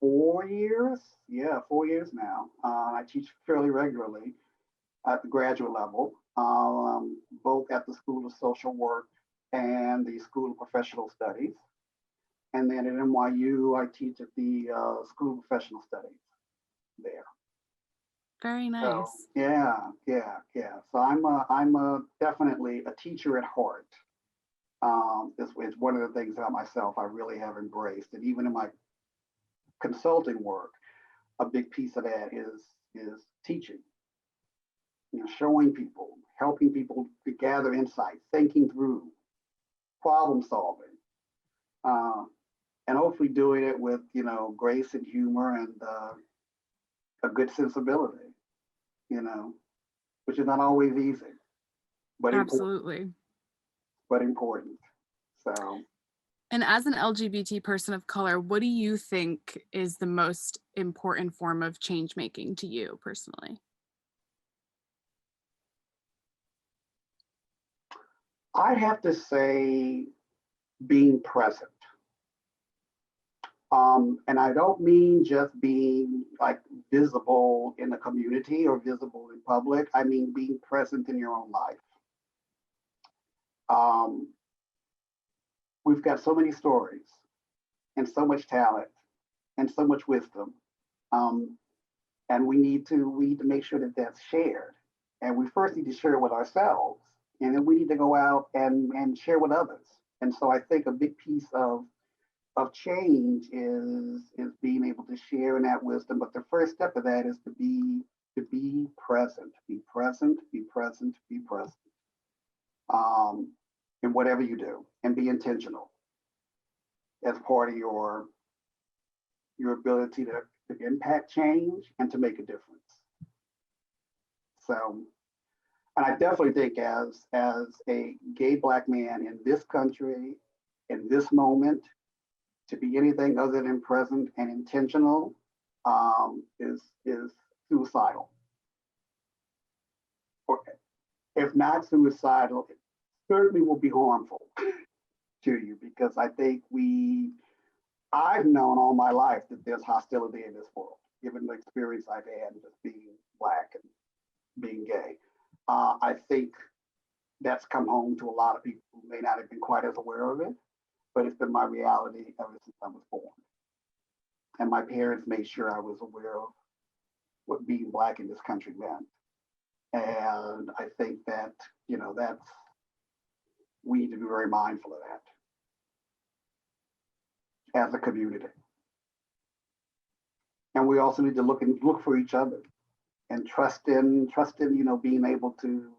4 years. Yeah, 4 years now. I teach fairly regularly at the graduate level, both at the School of Social Work and the School of Professional Studies. And then at NYU, I teach at the School of Professional Studies there. Very So nice. yeah. So I'm definitely a teacher at heart. Is one of the things about myself I really have embraced, and even in my consulting work, a big piece of that is teaching. Showing people, helping people to gather insight, thinking through, problem solving, uh, and hopefully doing it with grace and humor and a good sensibility. You know, which is not always easy, but important. Absolutely. But important. So And as an LGBT person of color, what do you think is the most important form of change making to you personally? I'd have to say being present. And I don't mean just being like visible in the community or visible in public. I mean being present in your own life. Um, we've got so many stories and so much talent and so much wisdom, um, and we need to make sure that that's shared. And we first need to share it with ourselves, and then we need to go out and share with others. And so I think a big piece of change is being able to share in that wisdom. But the first step of that is to be present, be present, be present, be present, um, in whatever you do, and be intentional as part of your ability to impact change and to make a difference. So, and I definitely think as a gay black man in this country, in this moment, to be anything other than present and intentional is suicidal. if not suicidal, it certainly will be harmful to you, because I think I've known all my life that there's hostility in this world, given the experience I've had just being Black and being gay. I think that's come home to a lot of people who may not have been quite as aware of it, but it's been my reality ever since I was born. And my parents made sure I was aware of what being Black in this country meant. And I think that, we need to be very mindful of that as a community. And we also need to look for each other and trust in, being able to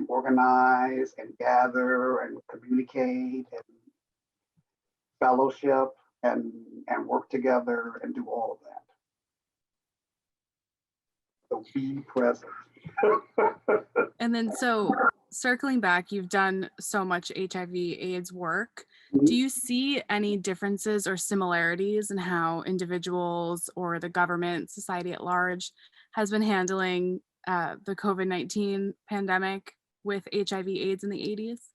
organize and gather and communicate and fellowship and work together and do all of that. So be present. And then, so circling back, you've done so much HIV/AIDS work. Mhm. Do you see any differences or similarities in how individuals or the government, society at large, has been handling the COVID-19 pandemic with HIV/AIDS in the 80s?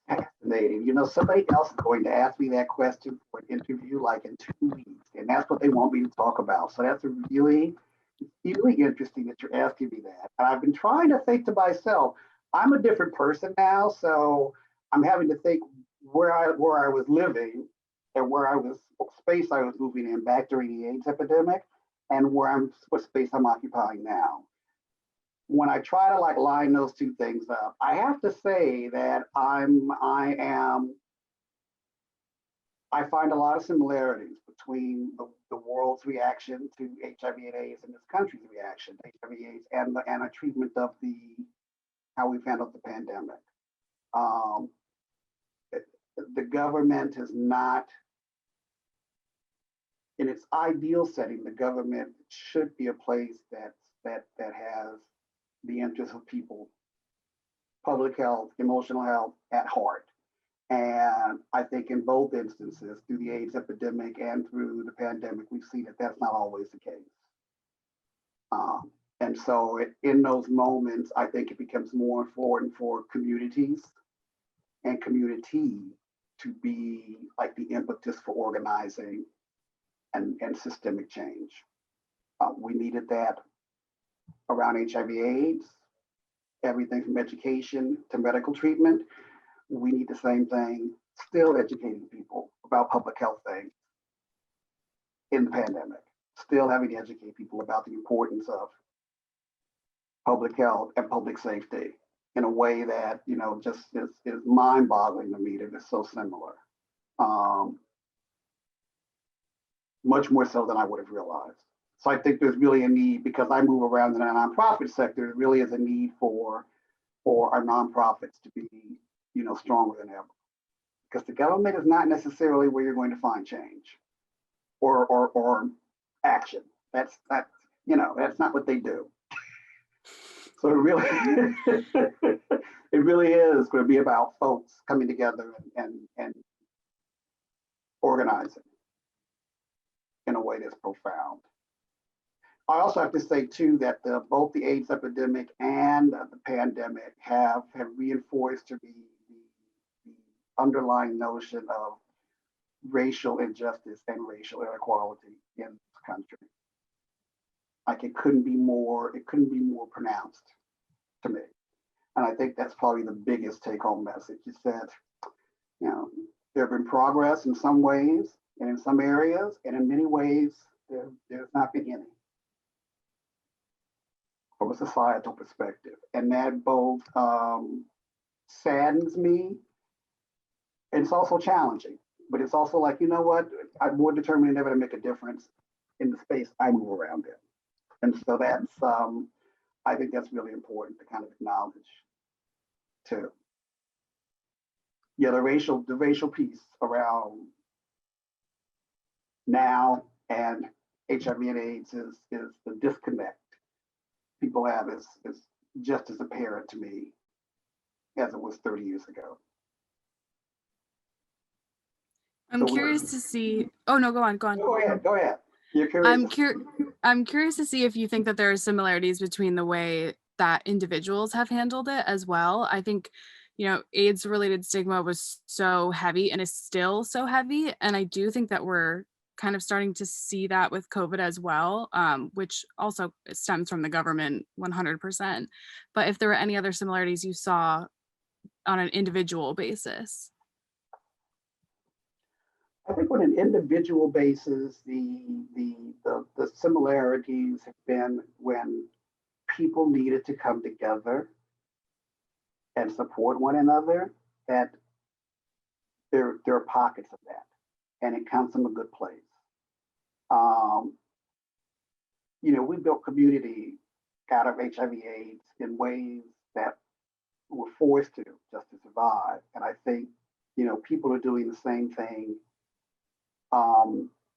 Fascinating. Somebody else is going to ask me that question for an interview like in 2 weeks, and that's what they want me to talk about. So that's really interesting that you're asking me that. And I've been trying to think to myself, I'm a different person now, so I'm having to think where I was living and what space I was moving in back during the AIDS epidemic, and what space I'm occupying now. When I try to line those two things up, I have to say that I find a lot of similarities between the world's reaction to HIV and AIDS and this country's reaction to HIV/AIDS and a treatment of how we've handled the pandemic. The government is not, in its ideal setting, the government should be a place that has the interests of people, public health, emotional health at heart. And I think in both instances, through the AIDS epidemic and through the pandemic, we've seen that that's not always the case. And so in those moments, I think it becomes more important for communities and community to be like the impetus for organizing and systemic change. We needed that around HIV/AIDS, everything from education to medical treatment. We need the same thing, still educating people about public health things in the pandemic, still having to educate people about the importance of public health and public safety in a way that, just is mind-boggling to me that it's so similar. Much more so than I would have realized. So I think there's really a need, because I move around in the nonprofit sector, there really is a need for our nonprofits to be, stronger than ever. Because the government is not necessarily where you're going to find change or action. That's not what they do. So it really it really is going to be about folks coming together and organizing in a way that's profound. I also have to say too that both the AIDS epidemic and the pandemic have reinforced the underlying notion of racial injustice and racial inequality in this country. Like it couldn't be more pronounced to me. And I think that's probably the biggest take-home message, is that, there have been progress in some ways and in some areas, and in many ways, there's not been any from a societal perspective. And that both saddens me, and it's also challenging, but it's also like, you know what, I'm more determined than ever to make a difference in the space I move around in. And so that's, I think that's really important to kind of acknowledge too. Yeah, the racial piece around now and HIV and AIDS is the disconnect people have is just as apparent to me as it was 30 years ago. I'm curious to see. Oh no, go on. Go ahead. You're curious. I'm curious to see if you think that there are similarities between the way that individuals have handled it as well. I think, AIDS related stigma was so heavy and is still so heavy. And I do think that we're kind of starting to see that with COVID as well, which also stems from the government 100%. But if there were any other similarities you saw on an individual basis. I think on an individual basis, the similarities have been when people needed to come together and support one another, that there are pockets of that, and it comes from a good place. Um, we built community out of HIV/AIDS in ways that were forced to just to survive, and I think people are doing the same thing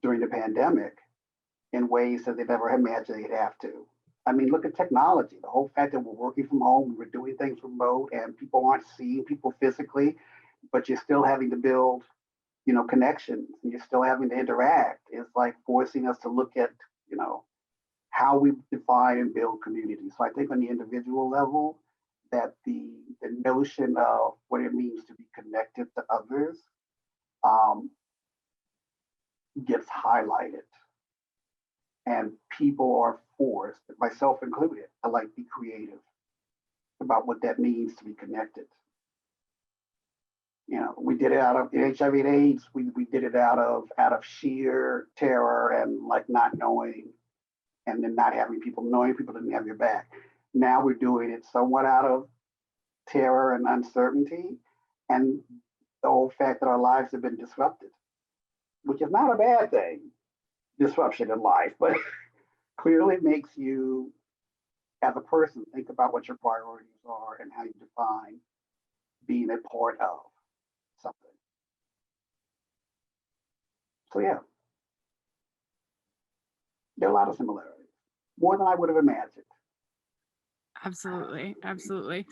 during the pandemic in ways that they never imagined they'd have to. I mean, look at technology. The whole fact that we're working from home, we're doing things remote, and people aren't seeing people physically, but you're still having to build, connections, and you're still having to interact. It's like forcing us to look at, how we define and build community. So I think on the individual level, that the notion of what it means to be connected to others um, gets highlighted, and people are forced, myself included, to like be creative about what that means to be connected. We did it out of HIV and AIDS. We did it out of sheer terror and like not knowing, and then not having people, knowing people didn't have your back. Now we're doing it somewhat out of terror and uncertainty, and the whole fact that our lives have been disrupted, which is not a bad thing, disruption in life, but clearly makes you, as a person, think about what your priorities are and how you define being a part of something. So yeah, there are a lot of similarities, more than I would have imagined. Absolutely. Absolutely.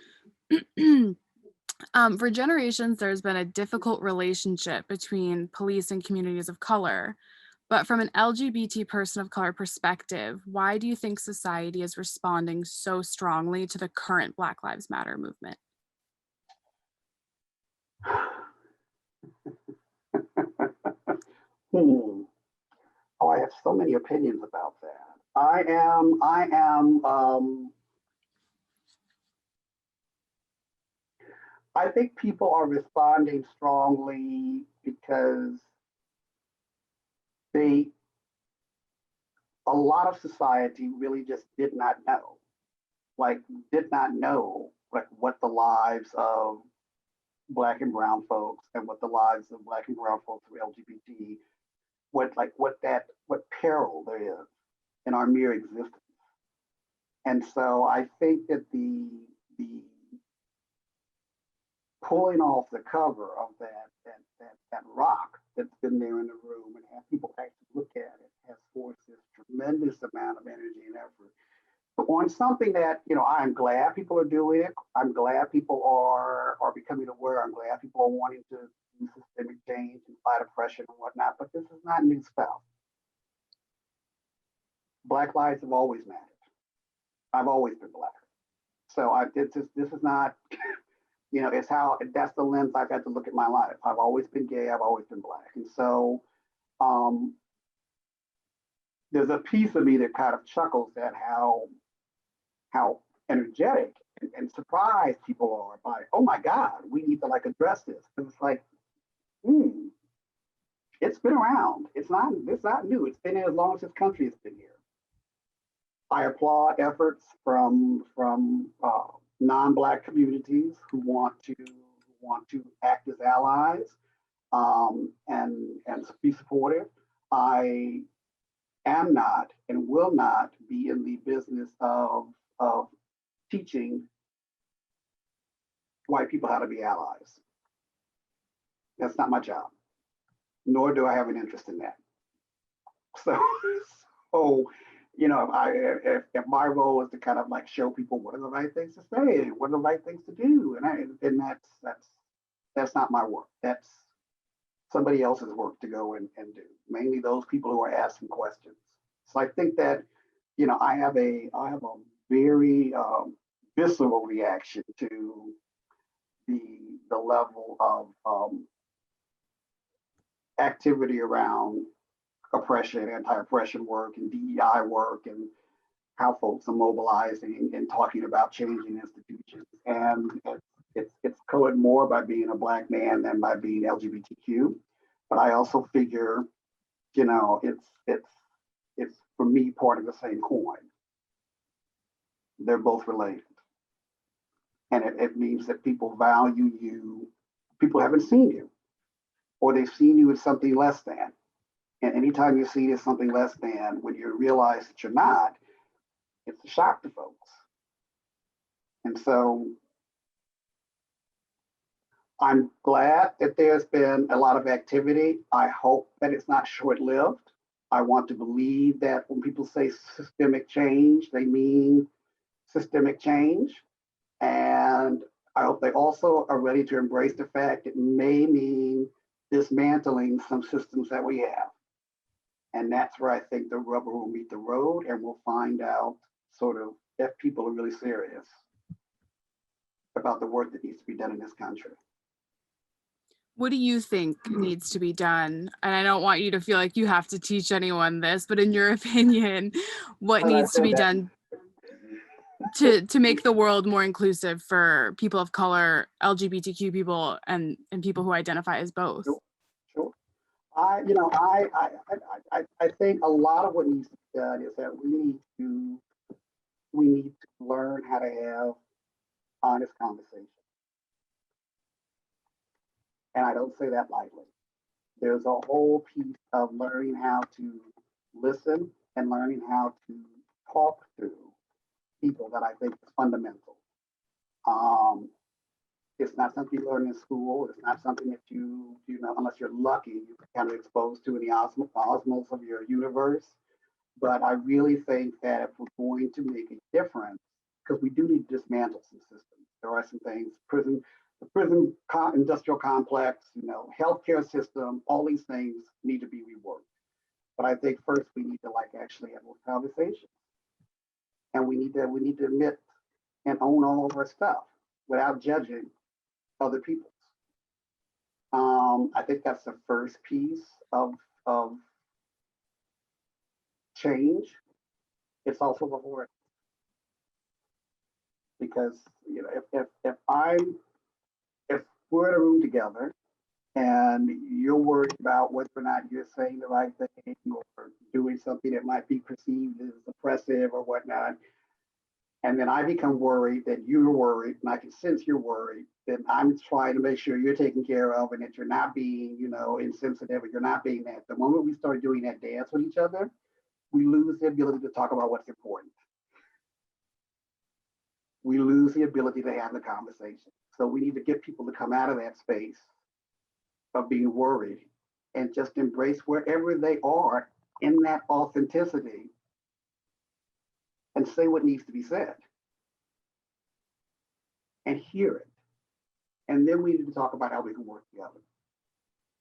For generations, there's been a difficult relationship between police and communities of color. But from an LGBT person of color perspective, why do you think society is responding so strongly to the current Black Lives Matter movement? Hmm. Oh, I have so many opinions about that. I think people are responding strongly because they, a lot of society really just did not know, like, did not know, like, what the lives of Black and Brown folks and what the lives of Black and Brown folks who are LGBT, what peril there is in our mere existence. And so I think that the pulling off the cover of that rock that's been there in the room and have people actually look at it has forced this tremendous amount of energy and effort on something that I'm glad people are doing it. I'm glad people are becoming aware. I'm glad people are wanting to do systemic change and fight oppression and whatnot. But this is not new stuff. Black lives have always mattered. I've always been Black, so this is not. It's how that's the lens I've had to look at my life. I've always been gay. I've always been Black, and so there's a piece of me that kind of chuckles at how energetic and surprised people are by, oh my God, we need to like address this. And it's like, it's been around. It's not new. It's been here as long as this country has been here. I applaud efforts from non-Black communities who want to act as allies and be supportive. I am not and will not be in the business of teaching white people how to be allies. That's not my job, nor do I have an interest in that. So, so if my role is to kind of like show people what are the right things to say, what are the right things to do, and that's not my work. That's somebody else's work to go and do. Mainly those people who are asking questions. So I think that I have a very visceral reaction to the the level of activity around oppression, anti-oppression work, and DEI work, and how folks are mobilizing and talking about changing institutions. And it's colored more by being a Black man than by being LGBTQ. But I also figure, it's for me part of the same coin. They're both related. And it means that people value you, people haven't seen you, or they've seen you as something less than. And anytime you're seen as something less than, when you realize that you're not, it's a shock to folks. And so I'm glad that there's been a lot of activity. I hope that it's not short-lived. I want to believe that when people say systemic change, they mean systemic change. And I hope they also are ready to embrace the fact it may mean dismantling some systems that we have. And that's where I think the rubber will meet the road, and we'll find out sort of if people are really serious about the work that needs to be done in this country. What do you think needs to be done? And I don't want you to feel like you have to teach anyone this, but in your opinion, what needs to be done to make the world more inclusive for people of color, LGBTQ people, and people who identify as both? Sure. I think a lot of what needs to be done is that we need to learn how to have honest conversation. And I don't say that lightly. There's a whole piece of learning how to listen and learning how to talk to people that I think is fundamental. It's not something you learn in school. It's not something that unless you're lucky, you kind of exposed to in the osmos of your universe. But I really think that if we're going to make a difference, because we do need to dismantle some systems. There are some things, the prison industrial complex, healthcare system, all these things need to be reworked. But I think first we need to actually have those conversations. And we need to admit and own all of our stuff without judging other people's. I think that's the first piece of change. It's also the horror, because if we're in a room together and you're worried about whether or not you're saying the right thing or doing something that might be perceived as oppressive or whatnot, and then I become worried that you're worried, and I can sense you're worried, then I'm trying to make sure you're taken care of and that you're not being, insensitive, or you're not being that. The moment we start doing that dance with each other, we lose the ability to talk about what's important. We lose the ability to have the conversation. So we need to get people to come out of that space of being worried and just embrace wherever they are in that authenticity and say what needs to be said and hear it. And then we need to talk about how we can work together.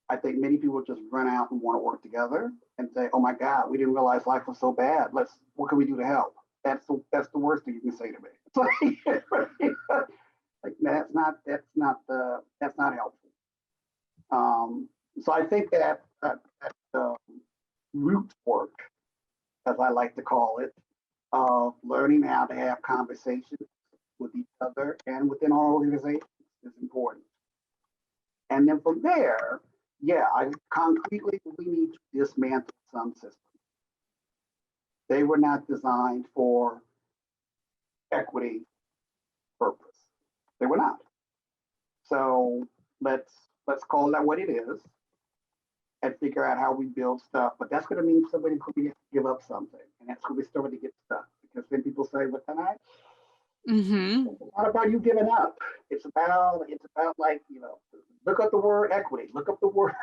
I think many people just run out and want to work together and say, "Oh my God, we didn't realize life was so bad. What can we do to help?" That's the worst thing you can say to me. That's not helpful. So I think that root work, as I like to call it, of learning how to have conversations with each other and within our organization is important. And then from there, concretely, we need to dismantle some systems. They were not designed for equity purpose. They were not. So let's call that what it is and figure out how we build stuff. But that's going to mean somebody could give up something, and that's when we start to get stuck. Because then people say, "What can I?" Mm-hmm. It's not about you giving up. It's about look up the word equity. Look up the word.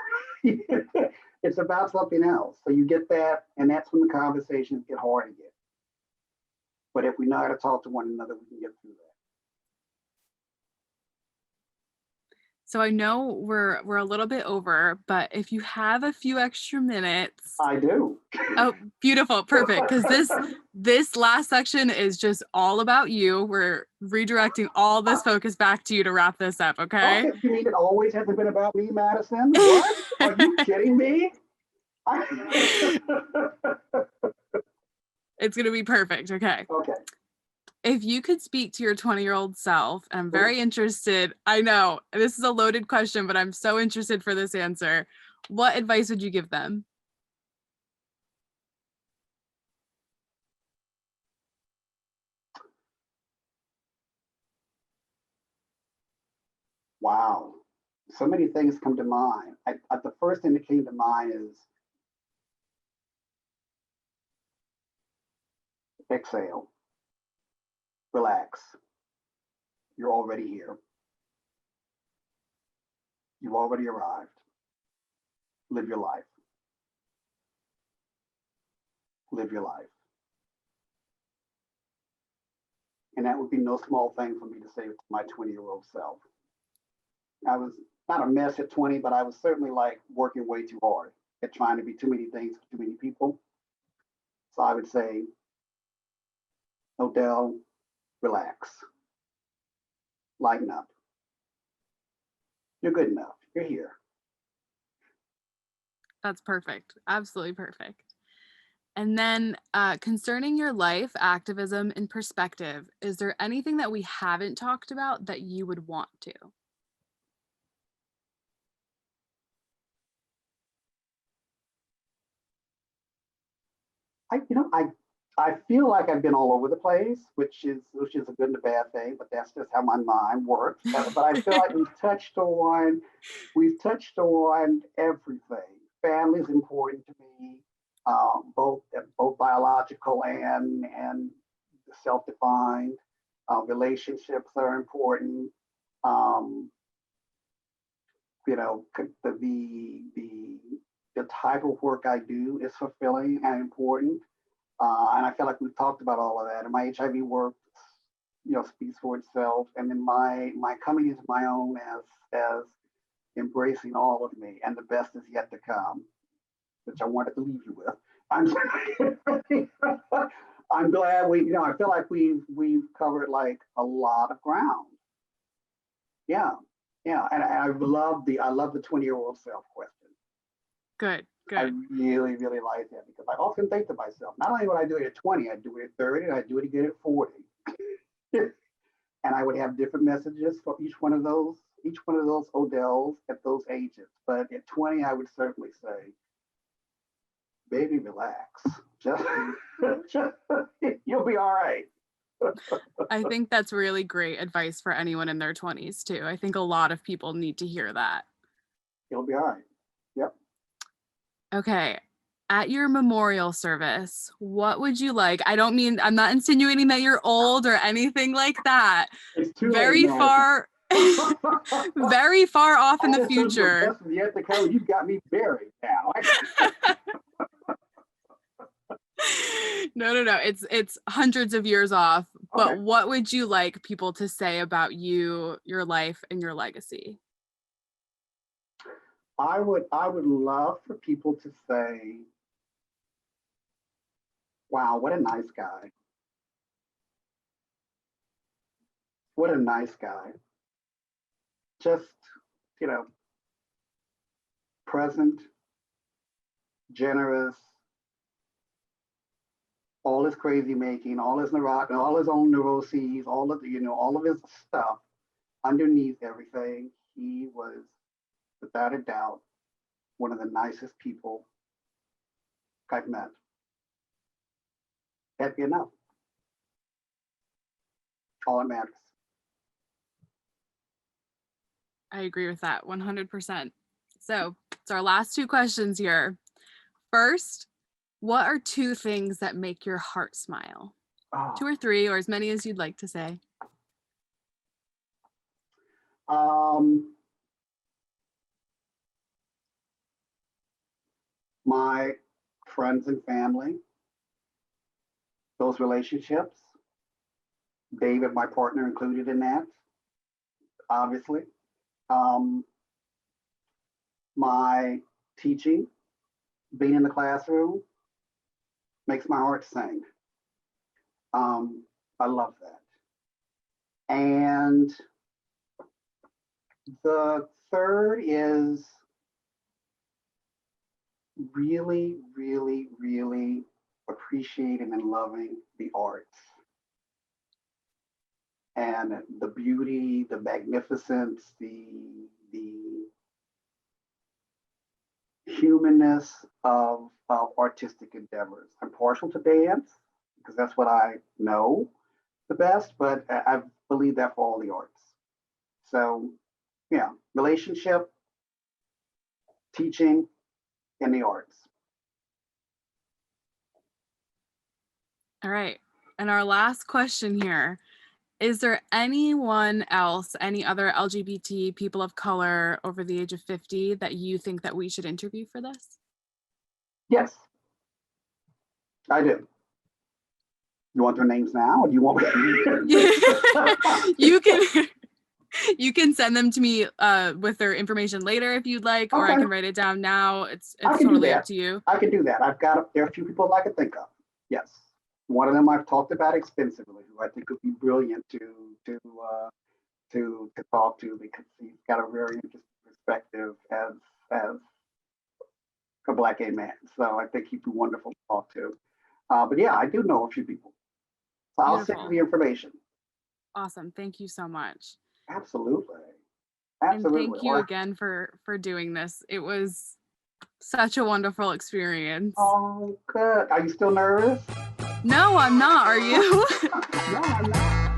It's about something else. So you get that, and that's when the conversations get hard again. But if we know how to talk to one another, we can get through that. So I know we're a little bit over, but if you have a few extra minutes. I do. Oh, beautiful. Perfect. Because this last section is just all about you. We're redirecting all this focus back to you to wrap this up, okay? Okay, you mean it always hasn't been about me, Madison? What? Are you kidding me? It's gonna be perfect. Okay. Okay. If you could speak to your 20-year-old self, and I'm very interested. I know this is a loaded question, but I'm so interested for this answer. What advice would you give them? Wow. So many things come to mind. The first thing that came to mind is exhale, relax. You're already here. You've already arrived. Live your life. Live your life. And that would be no small thing for me to say to my 20-year-old self. I was not a mess at 20, but I was certainly like working way too hard at trying to be too many things for too many people. So I would say, Odell, relax, lighten up. You're good enough. You're here. That's perfect. Absolutely perfect. And then concerning your life, activism, and perspective, is there anything that we haven't talked about that you would want to? I feel like I've been all over the place, which is a good and a bad thing, but that's just how my mind works. But I feel like we've touched on everything. Family is important to me, both biological and self-defined. Relationships are important. Um, the type of work I do is fulfilling and important. And I feel like we've talked about all of that. And my HIV work, speaks for itself. And then my coming into my own as embracing all of me, and the best is yet to come, which I wanted to leave you with. I'm I'm glad I feel like we've covered like a lot of ground. Yeah, yeah, and I love the 20-year-old self question. Good, I good. really, really like that because I often think to myself, not only would I do it at 20, I'd do it at 30, and I'd do it again at 40. And I would have different messages for each one of those Odells at those ages. But at 20, I would certainly say, baby, relax. Just, just you'll be all right. I think that's really great advice for anyone in their 20s too. I think a lot of people need to hear that. You'll be all right. Yep. Okay. At your memorial service, what would you like? I'm not insinuating that you're old or anything like that. It's too late, Very Madison. far, very far off in I the just told you the future. best is yet to come. You've got me buried now. No. It's hundreds of years off. Okay. But what would you like people to say about you, your life, and your legacy? I would love for people to say, wow, what a nice guy. What a nice guy. Just, you know, present, generous, all his crazy making, all his all his own neuroses, all of his stuff. Underneath everything, he was, without a doubt, one of the nicest people I've met. Happy enough. All that matters. I agree with that 100%. So it's our last two questions here. First, what are two things that make your heart smile? Oh, Two or three, or as many as you'd like to say. um, my friends and family, those relationships, David, my partner, included in that, obviously. my teaching, being in the classroom, makes my heart sing. I love that. And the third is really, really, really appreciating and loving the arts and the beauty, the magnificence, the humanness of artistic endeavors. I'm partial to dance because that's what I know the best, but I believe that for all the arts. So, yeah, relationship, teaching, and the arts. All right. And our last question here, is there anyone else, any other LGBT people of color over the age of 50 that you think that we should interview for this? Yes, I do. You want their names now, or do you want You can you can send them to me with their information later if you'd like, or I Okay. can write it down now. It's I can do totally up that. to you. I can do that. There are a few people I can think of. Yes. One of them I've talked about extensively, who I think would be brilliant to talk to because he's got a very interesting perspective as a Black gay man. So I think he'd be wonderful to talk to. But yeah, I do know a few people. So I'll send you Beautiful. the information. Awesome. Thank you so much. Absolutely. And Absolutely. thank you again for doing this. It was such a wonderful experience. Oh, good. Are you still nervous? No, I'm not. Are you? No, I'm not.